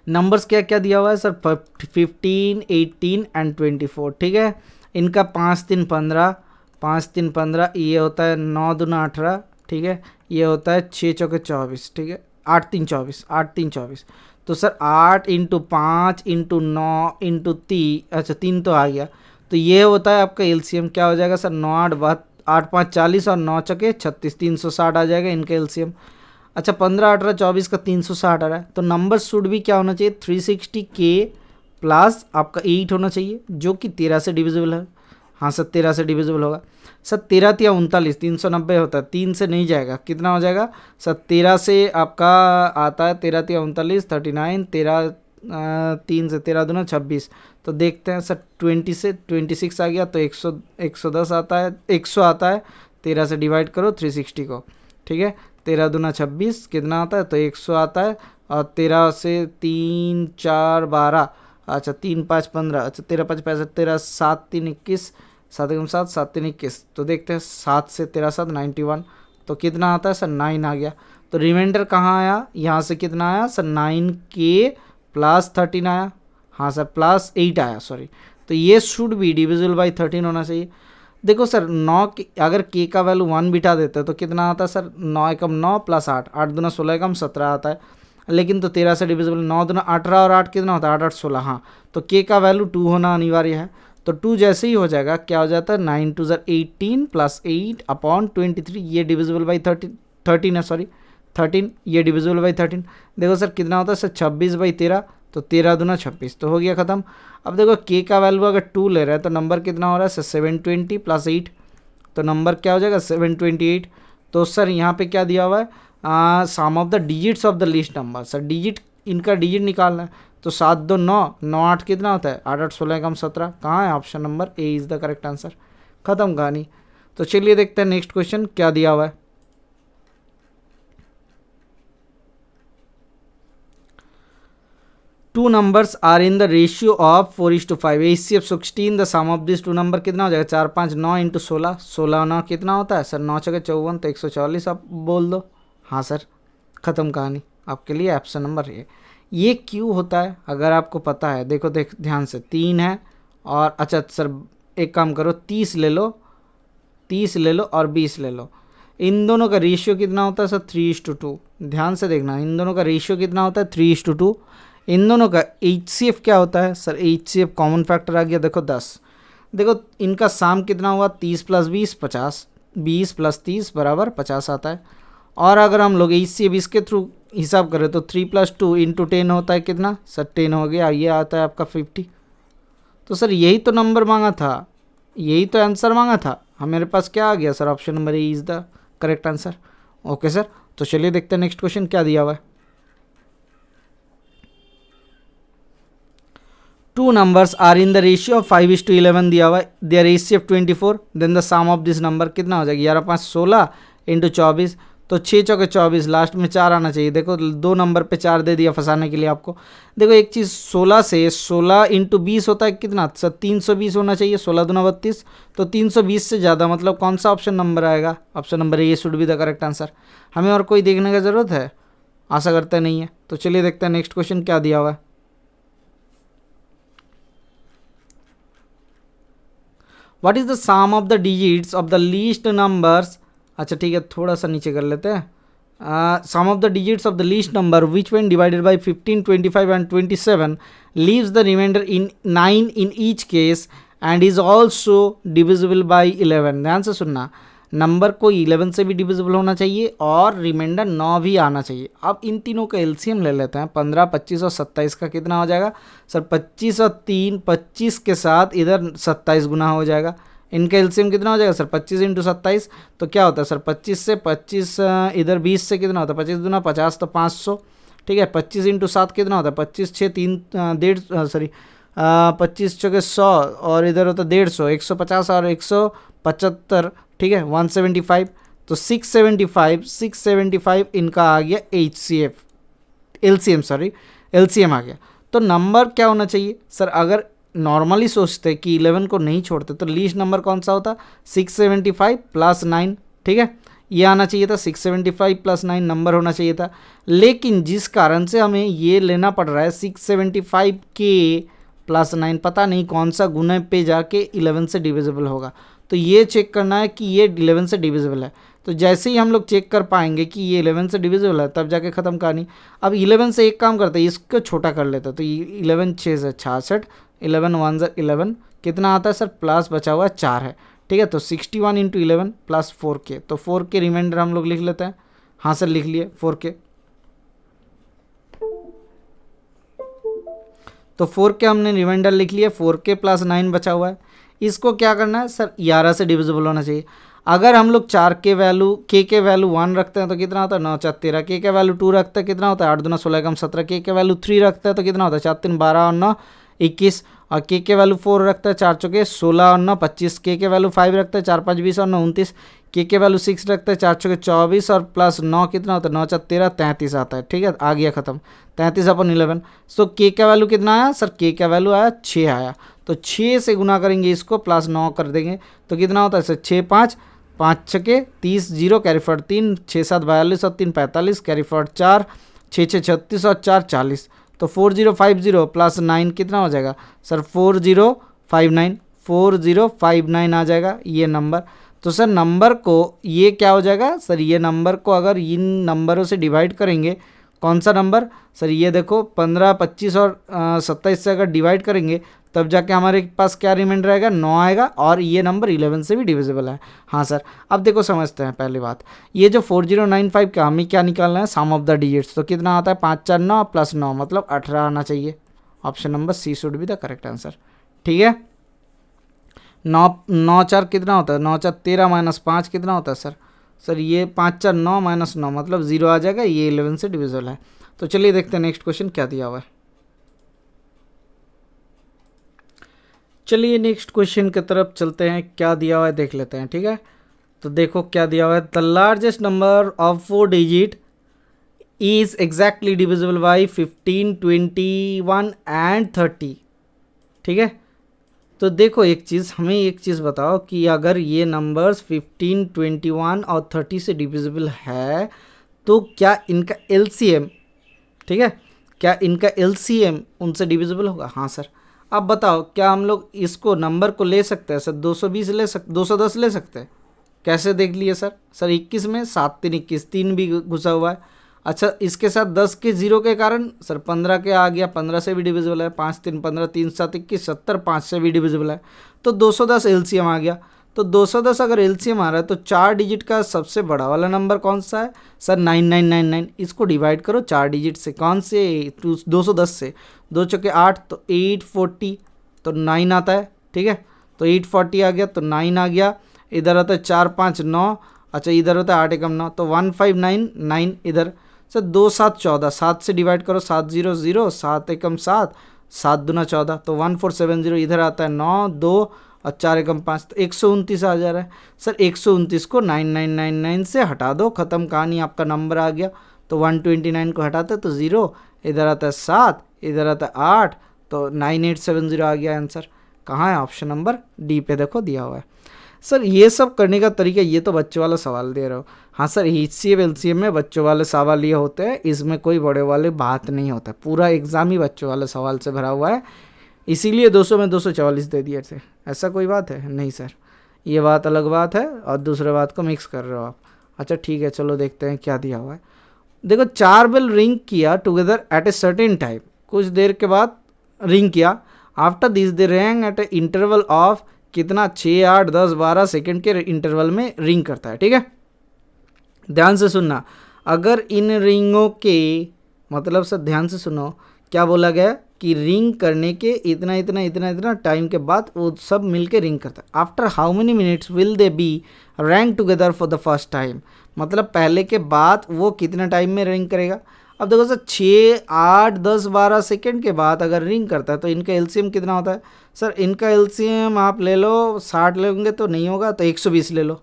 नंबर्स क्या क्या दिया हुआ है सर, 15, 18 एंड 24, ठीक है। इनका 5 3 15, 5 3 15, ये होता है 9 दूना 18, ठीक है। ये होता है 6 चौके 24, ठीक है। 8 3 24, 8 3 24, तो सर 8 इंटू 5 इंटू 9 इंटू 3, अच्छा 3 तो आ गया, तो ये होता है आपका एलसीएम, क्या हो जाएगा सर 9 8 8 5 40 और 9 चौके 36, 360 आ जाएगा इनका एलसीएम। अच्छा 15 18 24 का 360 आ रहा है, तो नंबर शुड भी क्या होना चाहिए 360K प्लस आपका 8 होना चाहिए, जो कि 13 से डिविजिबल है। हाँ सर 13 से डिविजिबल होगा। सर 13 3 39, 390 होता है, 3 से नहीं जाएगा, कितना हो जाएगा सर 13 से आपका आता है 13 3 39, 39, 13 3 से 13 दूना 26, तो देखते हैं सर 20 से 26 आ गया, तो 110 आता है, 100 आता है, 13 से डिवाइड करो 360 को, ठीक है। 13 दूना 26 कितना आता है, तो 100 आता है, और 13 से 3 4 12, अच्छा 3 5 15, अच्छा 13 5 65, 13 7 3 21, 7 1 7, 7 3 21, तो देखते हैं 7 से 13 7 91, तो कितना आता है सर 9 आ गया। तो रिमाइंडर कहाँ आया, यहाँ से कितना आया सर 9K प्लस 13 आया, हाँ सर प्लस 8 आया, सॉरी। तो ये शुड बी डिविजिबल बाई 13 होना चाहिए। देखो सर 9 अगर के का वैल्यू 1 बिठा देते हैं तो कितना आता है सर 9 एकम 9 प्लस 8, 8 दूना 16 एकम 17 आता है, लेकिन तो 13 से डिविजिबल, 9 दूना 18 और 8 कितना होता है 8 8 16, हाँ तो के का वैल्यू 2 होना अनिवार्य है, तो 2 जैसे ही हो जाएगा क्या हो जाता है 9 2 18 प्लस 8 अपॉन 23, ये डिविजिबल बाई 13 है, सॉरी 13, ये डिविजिबल बाई 13। देखो सर कितना होता है सर 26 बाई 13, तो 13 दूना 26, तो हो गया ख़त्म। अब देखो के का वैल्यू अगर 2 ले रहा है तो नंबर कितना हो रहा है सर 720 प्लस 8, तो नंबर क्या हो जाएगा 728। तो सर यहाँ पे क्या दिया हुआ है sum of the digits of the least number, sir digit इनका डिजिट निकालना है, तो 7 2 9, 9 8 कितना होता है 8 8 16 कम 17, कहाँ है option number A is the correct answer, ख़त्म कहानी। तो चलिए देखते हैं नेक्स्ट क्वेश्चन क्या दिया हुआ है। Two numbers are in the ratio of 4:5, HCF 16, the sum of this two number कितना हो जाएगा 4 5 9 इंटू 16, 16 9 कितना होता है सर 9 6 54, तो 140 आप बोल दो, हाँ सर ख़त्म कहानी, आपके लिए ऑप्शन नंबर ये क्यों होता है अगर आपको पता है, देखो ध्यान से 3 है और अच्छा सर एक काम करो 30 ले लो, 30 ले लो और 20 ले लो, इन दोनों का रेशियो कितना होता है सर 3:2, ध्यान से देखना इन दोनों का रेशियो कितना होता है 3:2, इन दोनों का HCF क्या होता है सर, HCF कॉमन फैक्टर आ गया, देखो 10, देखो इनका साम कितना हुआ 30 प्लस 20 50, 20 प्लस 30 बराबर 50 आता है, और अगर हम लोग HCF इसके थ्रू हिसाब करें तो 3 + 2 इंटू 10 होता है कितना सर 10 हो गया, ये आता है आपका 50। तो सर यही तो नंबर मांगा था, यही तो आंसर मांगा था, हमारे पास क्या आ गया sir option number A is the correct answer. Okay sir, तो चलिए देखते हैं नेक्स्ट क्वेश्चन क्या दिया हुआ है। Two numbers are in the ratio of 5:11 दिया हुआ है, their HCF 24, then the sum of this number कितना हो जाएगा 11 5 16 इंटू 24, तो 6 चौके 24, लास्ट में 4 आना चाहिए, देखो 2 नंबर पे 4 दे दिया फंसाने के लिए आपको। देखो एक चीज़ 16 से 16 इंटू 20 होता है कितना सर 320 होना चाहिए, 16 दूना 32, तो 320 से ज़्यादा मतलब कौन सा ऑप्शन नंबर आएगा, option number A should be the correct answer. हमें और कोई देखने का ज़रूरत है, आशा करते नहीं है। तो चलिए देखते हैं नेक्स्ट क्वेश्चन क्या दिया हुआ है। What is the sum of the digits of the least numbers, अच्छा ठीक है थोड़ा सा नीचे कर लेते हैं, sum of the digits of the least number which when divided by 15 25 and 27 leaves the reminder in 9 in each case and is also divisible by 11। ध्यान से सुनना, नंबर को 11 से भी डिविजिबल होना चाहिए और रिमाइंडर 9 भी आना चाहिए। अब इन तीनों का एलसीएम ले लेते हैं, 15 25 और 27 का कितना हो जाएगा सर 25 और 3 25 के साथ इधर 27 गुना हो जाएगा, इनका एलसीएम कितना हो जाएगा सर 25 इंटू 27, तो क्या होता है सर 25 से 25 इधर 20 से कितना होता है 25 दूना 50, तो 500, ठीक है। 25 इंटू 7 कितना होता है 25 6 3 1.5 सॉरी 25 चौके 100 और इधर होता है 150, 150 और 175, ठीक है 175, तो 675 इनका आ गया HCF एलसीएम आ गया। तो नंबर क्या होना चाहिए सर, अगर नॉर्मली सोचते कि 11 को नहीं छोड़ते तो लीस्ट नंबर कौन सा होता, 675 प्लस 9, ठीक है, ये आना चाहिए था, 675 प्लस 9 नंबर होना चाहिए था। लेकिन जिस कारण से हमें ये लेना पड़ रहा है 675 के प्लस 9, पता नहीं कौन सा गुना पे जाके 11 से डिविजिबल होगा, तो ये चेक करना है कि ये 11 से डिविजिबल है। तो जैसे ही हम लोग चेक कर पाएंगे कि ये 11 से डिविजिबल है तब जाके ख़त्म कहानी। अब 11 से एक काम करते हैं, इसको छोटा कर लेते हैं, तो 11 6 से 66, 11 1 से 11 कितना आता है सर, प्लस बचा हुआ 4 है, ठीक है। तो 61 इंटू 11 प्लस 4K, तो 4K रिमाइंडर हम लोग लिख लेते हैं। हाँ सर लिख लिए 4K, तो 4K हमने रिमाइंडर लिख लिया, 4K प्लस 9 बचा हुआ है। इसको क्या करना है सर, 11 से डिविजिबल होना चाहिए। अगर हम लोग 4 के वैल्यू के वैल्यू 1 रखते हैं तो कितना होता है, 9 4 13, के वैल्यू 2 रखते हैं कितना होता है, 8 दूना 16 कम 17, के वैल्यू 3 रखते हैं तो कितना होता है, 4 3 12 और 9 21, और के वैल्यू 4 रखता है, 4 चौके 16 और 9 25, के वैल्यू 5 रखता है, 4 5 20 और 9 29, के वैल्यू 6 रखता है, 4 चौके 24 और प्लस 9 कितना होता है, 9 4 13 33 आता है, ठीक है, आ गया खत्म, 33/11। सो के का वैल्यू कितना आया सर, के का वैल्यू आया 6 आया, तो 6 से गुना करेंगे इसको, प्लस 9 कर देंगे तो कितना होता है सर, 6 5 5 छके 30, 0 कैरी फॉरवर्ड 3, 6 7 42 और 3 45, कैरी फॉरवर्ड 4, 6 6 36 और 4 40, तो 4050 प्लस 9 कितना हो जाएगा सर, 4059 आ जाएगा ये नंबर। तो सर नंबर को ये क्या हो जाएगा सर, ये नंबर को अगर इन नंबरों से डिवाइड करेंगे, कौन सा नंबर सर, ये देखो 15 25 और 27 से अगर डिवाइड करेंगे तब जाके हमारे पास क्या रिमाइंडर आएगा, 9 आएगा, और ये नंबर 11 से भी डिविजिबल है। हाँ सर, अब देखो समझते हैं पहली बात, ये जो 4095 का हमें क्या निकालना है, सम ऑफ द डिजिट्स, तो कितना आता है 5 4 9 प्लस 9 मतलब 18 आना चाहिए। Option number C should be the correct answer, ठीक है। 9 4 कितना होता है, 9 4 13 माइनस 5 कितना होता है सर ये 5 4 9 माइनस 9 मतलब 0 आ जाएगा, ये 11 से डिविजिबल है। तो चलिए देखते हैं नेक्स्ट क्वेश्चन क्या दिया हुआ है। चलिए नेक्स्ट क्वेश्चन की तरफ चलते हैं, क्या दिया हुआ है देख लेते हैं, ठीक है। तो देखो क्या दिया हुआ है, the largest number of 4 digit is exactly divisible by 15 21 and 30, ठीक है। तो देखो एक चीज़, हमें एक चीज़ बताओ कि अगर ये नंबर्स 15 21 और 30 से डिविजिबल है तो क्या इनका LCM, ठीक है, क्या इनका LCM उनसे डिविजिबल होगा। हाँ सर, अब बताओ क्या हम लोग इसको नंबर को ले सकते हैं सर, 220 ले सकते, 210 ले सकते हैं, कैसे देख लिए सर 21 में 7 3 21, 3 भी घुसा हुआ है। अच्छा इसके साथ 10 के 0 के कारण सर 15 के आ गया, 15 से भी डिविजिबल है, 5 3 15, 3 7 21, 70, 5 से भी डिविजिबल है, तो 210 LCM आ गया। तो 210 अगर LCM आ रहा है तो 4 डिजिट का सबसे बड़ा वाला नंबर कौन सा है सर, 9999, इसको डिवाइड करो 4 डिजिट से, कौन से 210 से, 2 चौके 8 तो 840, तो 9 आता है, ठीक है, तो 840 आ गया, तो 9 आ गया, इधर आता है 4 5 9, अच्छा इधर होता है 8 एकम 9, तो 1599 इधर सर, 2 7 14, 7 से डिवाइड करो, 7 0 0, 7 एकम 7, 7 दूना 14, तो 1470 इधर आता है 9 2 और 4 एकम 5, तो 129 आ जा रहा है सर। 129 को 9999 से हटा दो, ख़त्म कहानी, आपका नंबर आ गया। तो 129 को हटाते तो 0, इधर आता है 7, इधर आता है 8, तो 9870 आ गया आंसर। कहाँ है, ऑप्शन नंबर डी पे देखो दिया हुआ है। सर ये सब करने का तरीका, ये तो बच्चों वाला सवाल दे रहे हो। हाँ सर, HCF LCM में बच्चों वाले सवाल ये होते हैं, इसमें कोई बड़े वाले बात नहीं होता, पूरा एग्जाम ही बच्चों वाले सवाल से भरा हुआ है, इसीलिए 200 में 244 दे दिए थे। ऐसा कोई बात है नहीं सर, ये बात अलग बात है और दूसरे बात को मिक्स कर रहे हो आप। अच्छा ठीक है, चलो देखते हैं क्या दिया हुआ है। देखो 4 बेल रिंग किया together at a certain time, कुछ देर के बाद रिंग किया, after this they rang at a interval of कितना, 6 8 10 12 सेकेंड के इंटरवल में रिंग करता है, ठीक है। ध्यान से सुनना, अगर इन रिंगों के मतलब सर ध्यान से सुनो, क्या बोला गया कि रिंग करने के इतना इतना इतना इतना टाइम के बाद वो सब मिलके रिंग करता है। After how many minutes will they B rank together for the first time, मतलब पहले के बाद वो कितना टाइम में रिंग करेगा। अब देखो सर 6 8 10 12 सेकेंड के बाद अगर रिंग करता है तो इनका LCM कितना होता है सर, इनका LCM आप ले लो 60 लेंगे तो नहीं होगा, तो 120 ले लो,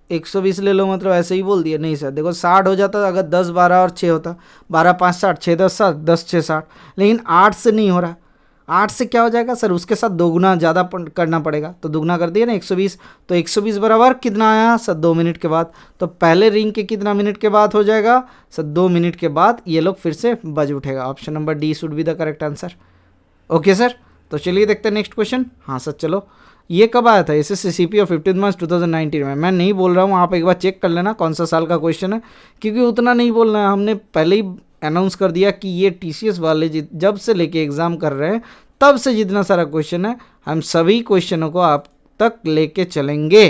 120 ले लो, मतलब ऐसे ही बोल दिया। नहीं सर देखो 60 हो जाता अगर 10 12 और 6 होता, 12 5 60, 6 10 60, 10 6 60, लेकिन 8 से नहीं हो रहा, 8 से क्या हो जाएगा सर, उसके साथ दोगुना ज़्यादा करना पड़ेगा, तो दुगना कर दिया ना 120, तो 120 बराबर कितना आया सर 2 मिनट के बाद। तो पहले रिंग के कितना मिनट के बाद हो जाएगा सर 2 मिनट के बाद ये लोग फिर से बज उठेगा। Option number D should be the correct answer. Okay sir, तो चलिए देखते हैं नेक्स्ट क्वेश्चन। हाँ सर चलो, ये कब आया था एसएससी सीपीओ 15 मार्च 2019 में। मैं नहीं बोल रहा हूँ, आप एक बार चेक कर लेना कौन सा साल का क्वेश्चन है, क्योंकि उतना नहीं बोलना है, हमने पहले ही अनाउंस कर दिया कि ये टीसीएस वाले जब से लेके एग्ज़ाम कर रहे हैं तब से जितना सारा क्वेश्चन है हम सभी क्वेश्चनों को आप तक लेके चलेंगे,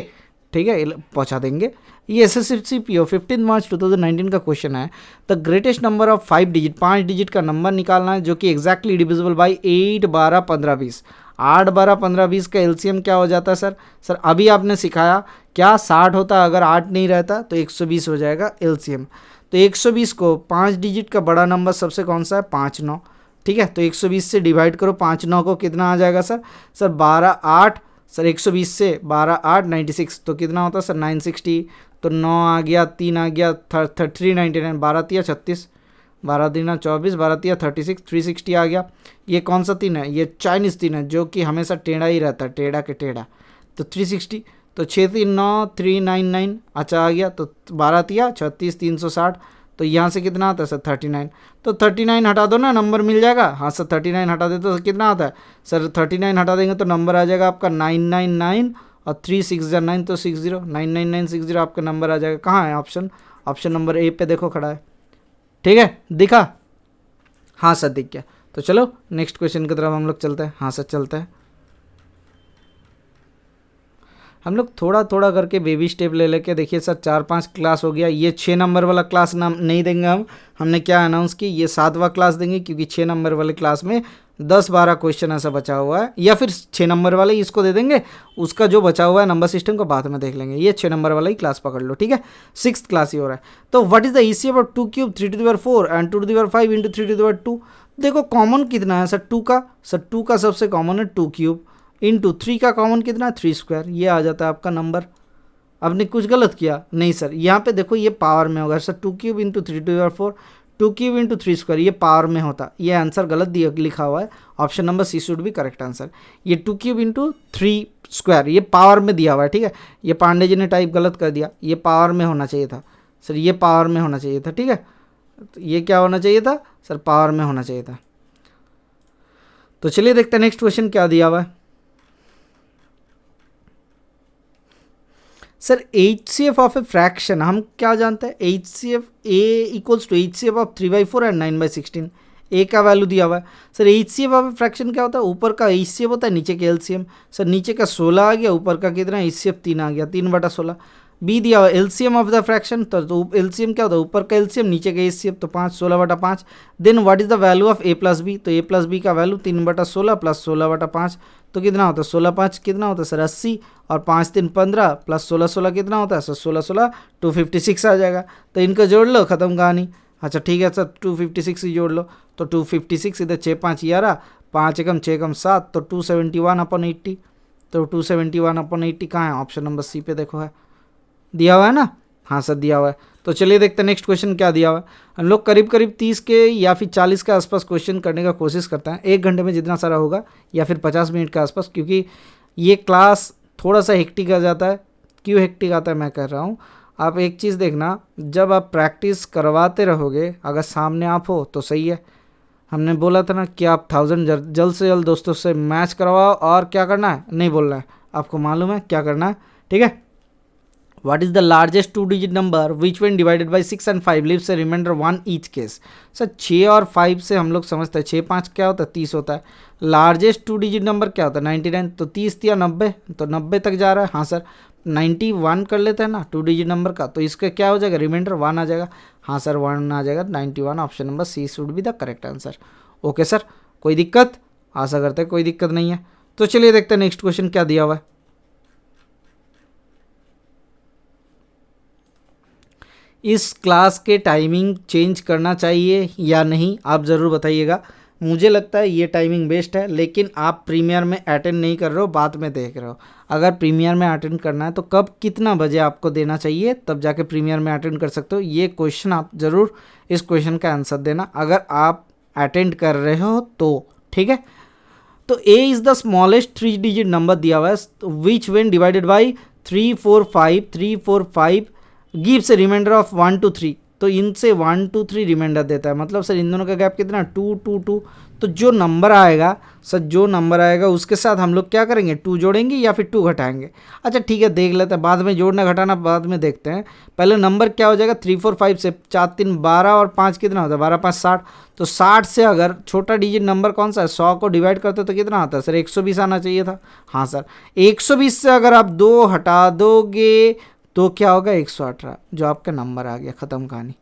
ठीक है, पहुँचा देंगे। ये एसएससी सीपीओ 15 मार्च 2019 का क्वेश्चन है। The greatest number of 5 digit, 5 digit का नंबर निकालना है जो कि एग्जैक्टली डिविजिबल बाई 8, 12, 15, 20। 8, 12, 15, 20 का एलसीएम क्या हो जाता है सर? सर अभी आपने सिखाया क्या 60 होता, अगर 8 नहीं रहता तो 120 हो जाएगा एलसीएम। तो 120 को 5 डिजिट का बड़ा नंबर सबसे कौन सा है? 5, 9, ठीक है। तो 120 से डिवाइड करो 5, 9 को, कितना आ जाएगा सर? सर 12, 8, सर 120 से 12, 8, 96, तो कितना होता है सर? 960। तो 9 आ गया, 3 आ गया, 399, 12 तिया 36, 12 दूना 24, 12 तिया 36, 360 आ गया। ये कौन सा 3 है? ये चाइनीज़ 3 है जो कि हमेशा टेढ़ा ही रहता है, टेढ़ा के टेढ़ा। तो 360, तो 6 3 9, 399, अच्छा आ गया। तो 12 तिया 36, 360, तो यहाँ से कितना आता है सर? 39। तो 39 हटा दो ना, नंबर मिल जाएगा। हाँ सर 39 हटा दे तो कितना आता है सर? 39 हटा देंगे तो नंबर आ जाएगा आपका 999, और 3 6 9, तो 60, 99960 आपका नंबर आ जाएगा। कहाँ है ऑप्शन? ऑप्शन नंबर ए पे देखो खड़ा है, ठीक है, दिखा? हाँ सर दिख गया। तो चलो नेक्स्ट क्वेश्चन की तरफ हम लोग चलते हैं। हाँ सर चलते हैं, हम लोग थोड़ा थोड़ा करके बेबी स्टेप ले लेके। देखिए सर 4-5 क्लास हो गया, ये 6 नंबर वाला क्लास नाम नहीं देंगे हमने क्या अनाउंस की, ये 7वां क्लास देंगे, क्योंकि 6 नंबर वाले क्लास में 10-12 क्वेश्चन ऐसा बचा हुआ है, या फिर 6 नंबर वाले इसको दे देंगे, उसका जो बचा हुआ है नंबर सिस्टम को बाद में देख लेंगे। ये 6 नंबर वाला ही क्लास पकड़ लो, ठीक है, 6th क्लास ही हो रहा है। तो what is the HCF of 2 cube 3 to the power 4 and 2 to the power 5 into 3 to the power 2। देखो कॉमन कितना है सर? 2 का, सर 2 का सबसे कॉमन है 2 क्यूब, इंटू 3 का कॉमन कितना है? 3 स्क्वायर। ये आ जाता है आपका नंबर। आपने कुछ गलत किया नहीं सर, यहाँ पे देखो ये पावर में होगा sir, 2 cube into 3 to the power 4, 2 cube into 3 square, ये पावर में होता। ये आंसर गलत दिया लिखा हुआ है, ऑप्शन नंबर सी शुड भी करेक्ट आंसर। ये 2 क्यूब इंटू 3 स्क्वायर ये पावर में दिया हुआ है, ठीक है। ये पांडे जी ने टाइप गलत कर दिया, ये पावर में होना चाहिए था सर, ये पावर में होना चाहिए था, ठीक है। तो ये क्या होना चाहिए था सर? पावर में होना चाहिए था। तो चलिए देखते हैं नेक्स्ट क्वेश्चन क्या दिया हुआ है। Sir HCF of a fraction हम क्या जानते हैं? HCF A equals to HCF of 3/4 and 9/16। A का वैल्यू दिया हुआ है sir. HCF of a fraction क्या होता है? ऊपर का HCF होता है, नीचे का LCM। सर नीचे का 16 आ गया, ऊपर का कितना? HCF 3 आ गया, 3/16। बी दिया हुआ LCM ऑफ द फ्रैक्शन, तो LCM क्या होता है? ऊपर का LCM नीचे का HCF, तो 5, 16/5। Then what is the value of A plus B? तो A प्लस बी का वैल्यू 3/16 प्लस 16/5, तो कितना होता है? 16/5 कितना होता है सर? 80, और 5 3 15 प्लस 16 कितना होता है सर? 16 256 आ जाएगा। तो इनको जोड़ लो, ख़त्म कहानी। अच्छा ठीक है सर 256 ही जोड़ लो, तो 256 इधर 6 5 11, 5 एकम 6 एकम 7, तो 271/80। तो 271/80 कहाँ है? ऑप्शन नंबर सी पे देखो है, दिया हुआ है ना? हाँ सर दिया हुआ है। तो चलिए देखते हैं नेक्स्ट क्वेश्चन क्या दिया हुआ है। हम लोग करीब करीब 30 के या फिर 40 के आसपास क्वेश्चन करने का कोशिश करते हैं, 1 घंटे में जितना सारा होगा, या फिर 50 मिनट के आसपास, क्योंकि ये क्लास थोड़ा सा हेक्टिक आ जाता है। क्यों हेक्टिक आता है मैं कह रहा हूँ, आप एक चीज़ देखना, जब आप प्रैक्टिस करवाते रहोगे, अगर सामने आप हो तो सही है। हमने बोला था ना कि आप 1000 जल्द से जल्द दोस्तों से मैच करवाओ, और क्या करना है नहीं बोलना है, आपको मालूम है क्या करना है, ठीक है। What is the largest 2-digit number which when divided by 6 and 5 leaves a remainder 1 each case? Sir 6 और 5 से हम लोग समझते हैं, 6 5 क्या होता है? 30 होता है। लार्जेस्ट 2-digit नंबर क्या होता है? 99, तो 30 या 90, तो 90 तक जा रहा है। हाँ सर 91 कर लेते हैं ना 2-digit नंबर का, तो इसका क्या हो जाएगा? रिमाइंडर 1 आ जाएगा। हाँ सर 1 आ जाएगा, 91। Option number C should be the correct answer. Okay sir, कोई दिक्कत? आशा करते हैं कोई दिक्कत नहीं है। तो चलिए देखते हैं नेक्स्ट क्वेश्चन क्या दिया हुआ है। इस क्लास के टाइमिंग चेंज करना चाहिए या नहीं, आप ज़रूर बताइएगा। मुझे लगता है ये टाइमिंग बेस्ट है, लेकिन आप प्रीमियर में अटेंड नहीं कर रहे हो, बाद में देख रहे हो। अगर प्रीमियर में अटेंड करना है तो कब कितना बजे आपको देना चाहिए, तब जाके प्रीमियर में अटेंड कर सकते हो। ये क्वेश्चन आप ज़रूर इस क्वेश्चन का आंसर देना, अगर आप अटेंड कर रहे हो तो, ठीक है। तो a is the smallest 3 digit number दिया हुआ है which when divided by 345 gives a reminder of 1 to 3। तो इनसे 1 to 3 रिमाइंडर देता है, मतलब सर इन दोनों का गैप कितना 2 2 2। तो जो नंबर आएगा सर, जो नंबर आएगा उसके साथ हम लोग क्या करेंगे 2 जोड़ेंगे या फिर 2 घटाएंगे। अच्छा ठीक है, देख लेते हैं, बाद में जोड़ना घटाना बाद में देखते हैं। पहले नंबर क्या हो जाएगा 3 4 5 से 4 3 12 और 5 कितना होता है 12 5 60। तो 60 से अगर छोटा डिजिट नंबर कौन सा है 100 को डिवाइड करते तो कितना आता है सर 120 आना चाहिए था। हाँ सर 120 से अगर आप 2 हटा दोगे तो क्या होगा 118, जो आपका नंबर आ गया, ख़त्म कहानी।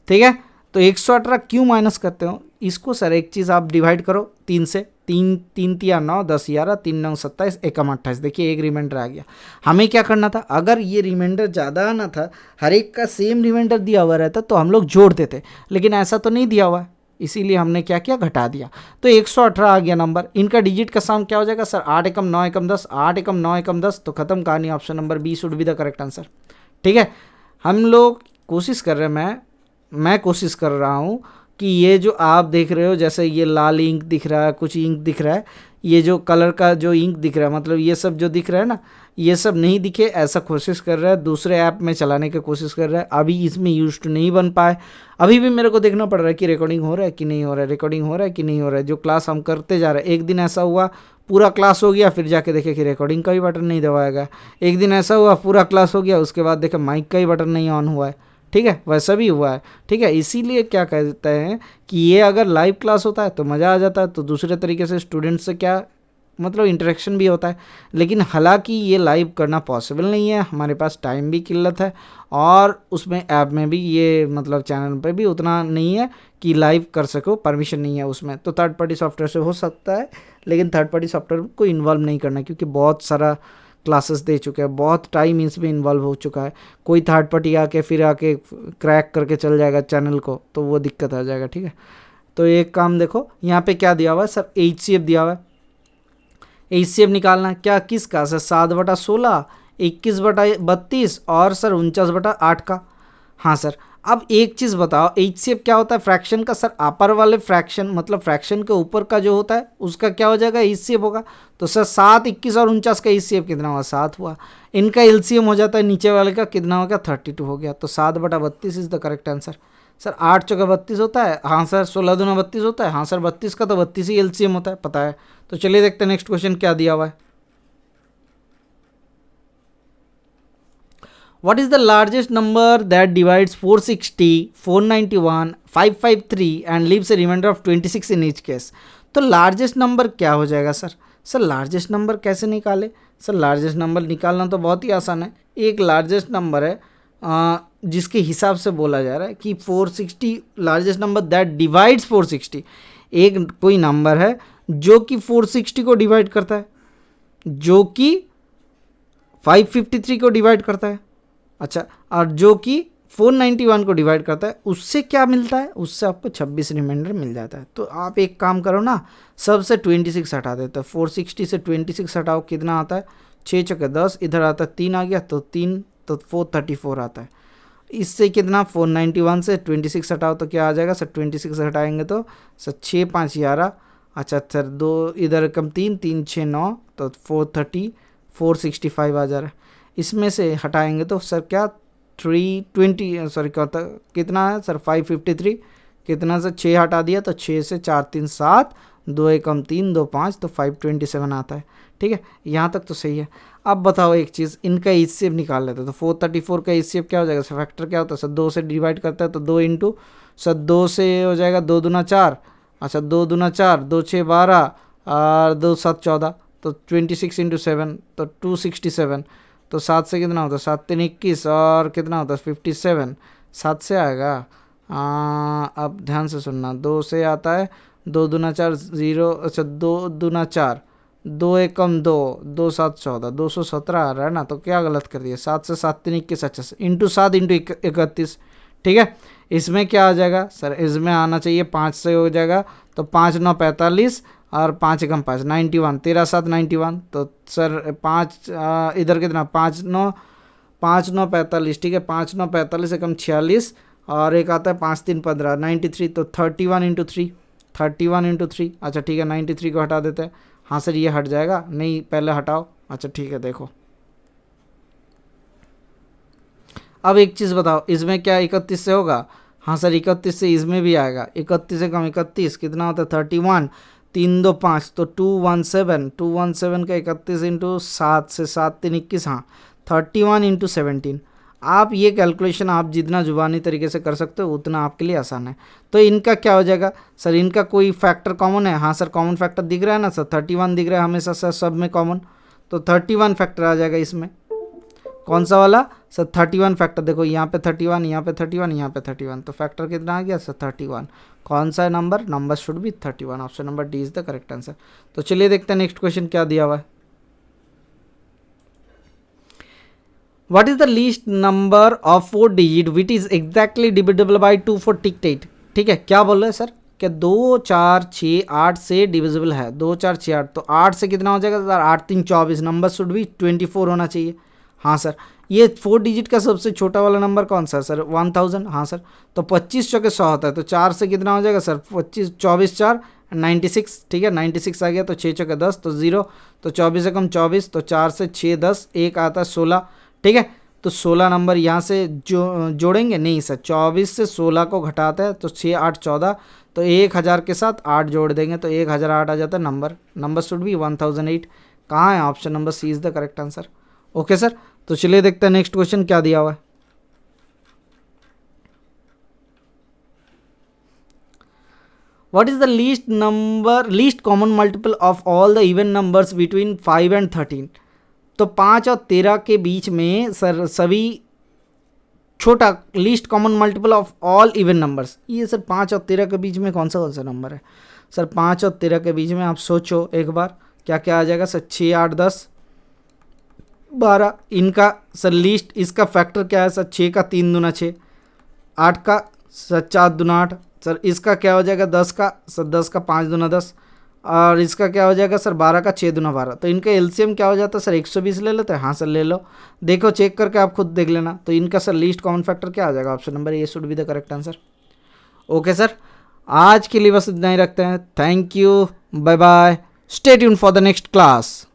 ठीक है, तो 118 क्यों माइनस करते हो इसको सर, एक चीज़ आप डिवाइड करो 3 से, 3 3 तिया 9 10 11 3 9 27 1 28। देखिए एक रिमाइंडर आ गया। हमें क्या करना था, अगर ये रिमाइंडर ज़्यादा आना था, हर एक का सेम रिमाइंडर दिया हुआ रहता तो हम लोग जोड़ देते, लेकिन ऐसा तो नहीं दिया हुआ है, इसीलिए हमने क्या किया घटा दिया। तो 118 आ गया नंबर। इनका डिजिट का साउंड क्या हो जाएगा सर 8 एकम 9 एकम 10, 8 एकम 9 एकम 10। तो खत्म कहानी, option number B should be the correct answer. ठीक है, हम लोग कोशिश कर रहे हैं, मैं कोशिश कर रहा हूँ कि ये जो आप देख रहे हो, जैसे ये लाल इंक दिख रहा है, कुछ इंक दिख रहा है, ये जो कलर का जो इंक दिख रहा है, मतलब ये सब जो दिख रहा है ना, ये सब नहीं दिखे ऐसा कोशिश कर रहा है, दूसरे ऐप में चलाने की कोशिश कर रहा है। अभी इसमें यूज टू नहीं बन पाए, अभी भी मेरे को देखना पड़ रहा है कि रिकॉर्डिंग हो रहा है कि नहीं हो रहा है, रिकॉर्डिंग हो रहा है कि नहीं हो रहा है। जो क्लास हम करते जा रहे हैं, एक दिन ऐसा हुआ पूरा क्लास हो गया, फिर जाके देखे कि रिकॉर्डिंग का भी बटन नहीं दबाया गया। एक दिन ऐसा हुआ पूरा क्लास हो गया, उसके बाद देखे माइक का ही बटन नहीं ऑन हुआ है। ठीक है, वैसा भी हुआ है। ठीक है, इसीलिए क्या कहते हैं कि ये अगर लाइव क्लास होता है तो मज़ा आ जाता है, तो दूसरे तरीके से स्टूडेंट से क्या मतलब इंटरेक्शन भी होता है। लेकिन हालांकि ये लाइव करना पॉसिबल नहीं है, हमारे पास टाइम भी किल्लत है, और उसमें ऐप में भी ये मतलब चैनल पे भी उतना नहीं है कि लाइव कर सको, परमिशन नहीं है उसमें। तो थर्ड पार्टी सॉफ्टवेयर से हो सकता है, लेकिन थर्ड पार्टी सॉफ्टवेयर को इन्वॉल्व नहीं करना, क्योंकि बहुत सारा क्लासेस दे चुके हैं, बहुत टाइम इसमें इन्वॉल्व हो चुका है। कोई थर्ड पार्टी आके फिर आके क्रैक करके चल जाएगा चैनल को, तो वो दिक्कत आ जाएगा। ठीक है, तो एक काम देखो, यहाँ पे क्या दिया हुआ है सर, HCF दिया हुआ है। HCF निकालना है क्या, किसका सर 7/16, 21/32 और सर 49/8 का। हाँ सर, अब एक चीज़ बताओ, HCF क्या होता है फ्रैक्शन का सर, अपर वाले फ्रैक्शन मतलब फ्रैक्शन के ऊपर का जो होता है उसका क्या हो जाएगा HCF होगा। तो सर 7, 21 और 49 का HCF कितना हुआ 7 हुआ। इनका LCM हो जाता है नीचे वाले का, कितना हो गया 32 हो गया। तो 7/32 is the correct answer. Sir 8 चौका 32 होता है, हाँ सर 16 दूना 32 होता है, हाँ सर 32 का तो 32 ही LCM होता है, पता है। तो चलिए देखते हैं नेक्स्ट क्वेश्चन क्या दिया हुआ है। What is the largest number that divides 460, 491, 553 and leaves a remainder of 26 in each case? तो लार्जेस्ट नंबर क्या हो जाएगा सर। सर लार्जेस्ट नंबर कैसे निकाले सर, लार्जेस्ट नंबर निकालना तो बहुत ही आसान है। एक लार्जेस्ट नंबर है जिसके हिसाब से बोला जा रहा है कि 460 लार्जेस्ट नंबर दैट डिवाइड्स 460। एक कोई नंबर है जो कि 460 को डिवाइड करता है, जो कि 553 को डिवाइड करता है, अच्छा, और जो कि 491 को डिवाइड करता है। उससे क्या मिलता है, उससे आपको 26 रिमाइंडर मिल जाता है। तो आप एक काम करो ना, सबसे 26 हटा देते हैं। 460 से 26 हटाओ, कितना आता है 6 चौके 10, इधर आता है 3 आ गया, तो 3 तो 434 आता है। इससे कितना 491 से 26 हटाओ तो क्या आ जाएगा सर, 26 हटाएंगे तो सर 6 5 11, अच्छा सर 2 इधर कम 3 3 6 9, तो 465 आ जा रहा है। इसमें से हटाएंगे तो सर क्या 320 सॉरी कितना है सर 553, कितना सर 6 हटा दिया तो 6 से 4 3 7, 2 एकम 3 2 5, तो 527 आता है। ठीक है, यहाँ तक तो सही है। अब बताओ एक चीज़, इनका HCF निकाल लेते हैं। तो 434 का HCF क्या हो जाएगा सर, फैक्टर क्या होता है सर, 2 से डिवाइड करता है तो 2 इंटू सर 2 से हो जाएगा 2 दूना 4, अच्छा 2 दूना 4, 2 6 12 और 2 7 14, तो 26 इंटू 7 तो 267, तो 7 से कितना होता है 7 3 21 और कितना होता है 57, 7 से आएगा। अब ध्यान से सुनना, 2 से आता है 2 दूना 4 0, अच्छा 2 दूना 4, 2 एकम 2, 2 7 14, 217 आ रहा है ना। तो क्या गलत कर दिया, 7 से 7 3 21, अच्छा से इंटू 7 इंटू 31। ठीक है, इसमें क्या आ जाएगा सर, इसमें आना चाहिए 5 से हो जाएगा, तो 5 9 45 और 5 एकम 5 91, 13 7 91, तो सर 5 इधर कितना 5 9 45। ठीक है, 5 9 45 एकम 46 और एक आता है 5 3 15 93, तो 31 इंटू 3, 31 इंटू 3, अच्छा ठीक है 93 को हटा देते हैं हाँ सर ये हट जाएगा, नहीं पहले हटाओ। अच्छा ठीक है, देखो अब एक चीज़ बताओ, इसमें क्या 31 से होगा? हाँ सर 31 से इसमें भी आएगा। 31 से कम 31 कितना होता है? 31, 3 2 5, तो 217, 217 का 31 इंटू 7 से 7 3 21, हाँ 31 इंटू 17। आप ये कैलकुलेशन आप जितना जुबानी तरीके से कर सकते हो उतना आपके लिए आसान है। तो इनका क्या हो जाएगा सर? इनका कोई फैक्टर कॉमन है? हाँ सर कॉमन फैक्टर दिख रहा है ना सर, 31 दिख रहा है हमेशा सर सब में कॉमन, तो 31 फैक्टर आ जाएगा इसमें। कौन सा वाला सर? 31 फैक्टर। देखो यहाँ पे 31, यहाँ पे 31, यहाँ पे 31, तो फैक्टर कितना आ गया सर? 31। कौन सा है number? Number should be 31। Option number D is the correct answer. तो चलिए देखते हैं नेक्स्ट क्वेश्चन क्या दिया हुआ है। What is the least number of 4 digit which is exactly divisible by 2 for टिक? ठीक है, क्या बोल रहे हैं सर? क्या 2 4 6 8 से डिविजिबल है? 2 4 6 8, तो 8 से कितना हो जाएगा सर? 8 3 24, नंबर शुड भी 24 होना चाहिए। हाँ सर, ये 4 डिजिट का सबसे छोटा वाला नंबर कौन सा है सर? 1000। हाँ सर, तो 25 चौके 100 होता है, तो 4 से कितना हो जाएगा सर? 25 24 4 96, ठीक है 96 आ गया, तो 6 चौके 10, तो 0, तो 24 से कम 24, तो 4 से 6 10, एक आता है 16, ठीक है, तो 16 नंबर यहाँ से जोड़ेंगे नहीं सर, 24 से 16 को घटाते हैं तो 6 8 14, तो 1000 के साथ 8 जोड़ देंगे तो 1008 आ जाता है नंबर शुड भी 1008। कहाँ है? Option number C is the correct answer. Okay sir, तो चलिए देखते हैं नेक्स्ट क्वेश्चन क्या दिया हुआ है। What is the least common multiple of all the even numbers between 5 and 13? तो 5 और 13 के बीच में सर सभी छोटा least common multiple of all even numbers, ये सर 5 और 13 के बीच में कौन सा नंबर है सर? 5 और 13 के बीच में आप सोचो एक बार, क्या क्या आ जाएगा सर? 6 8 10 12, इनका सर लीस्ट, इसका फैक्टर क्या है सर? 6 का 3 दूना 6, 8 का सर 4 दूना 8, सर इसका क्या हो जाएगा? 10 का सर 10 का 5 दूना 10, और इसका क्या हो जाएगा सर? 12 का 6 दूना 12, तो इनका एलसीएम क्या हो जाता है सर? 120 ले लेते हैं। हाँ सर ले लो, देखो चेक करके आप खुद देख लेना। तो इनका सर लीस्ट कॉमन फैक्टर क्या आ जाएगा? Option number A should be the correct answer. Okay sir, आज के लिए बस इतना ही रखते हैं। Thank you, bye bye, stay tune for the next class.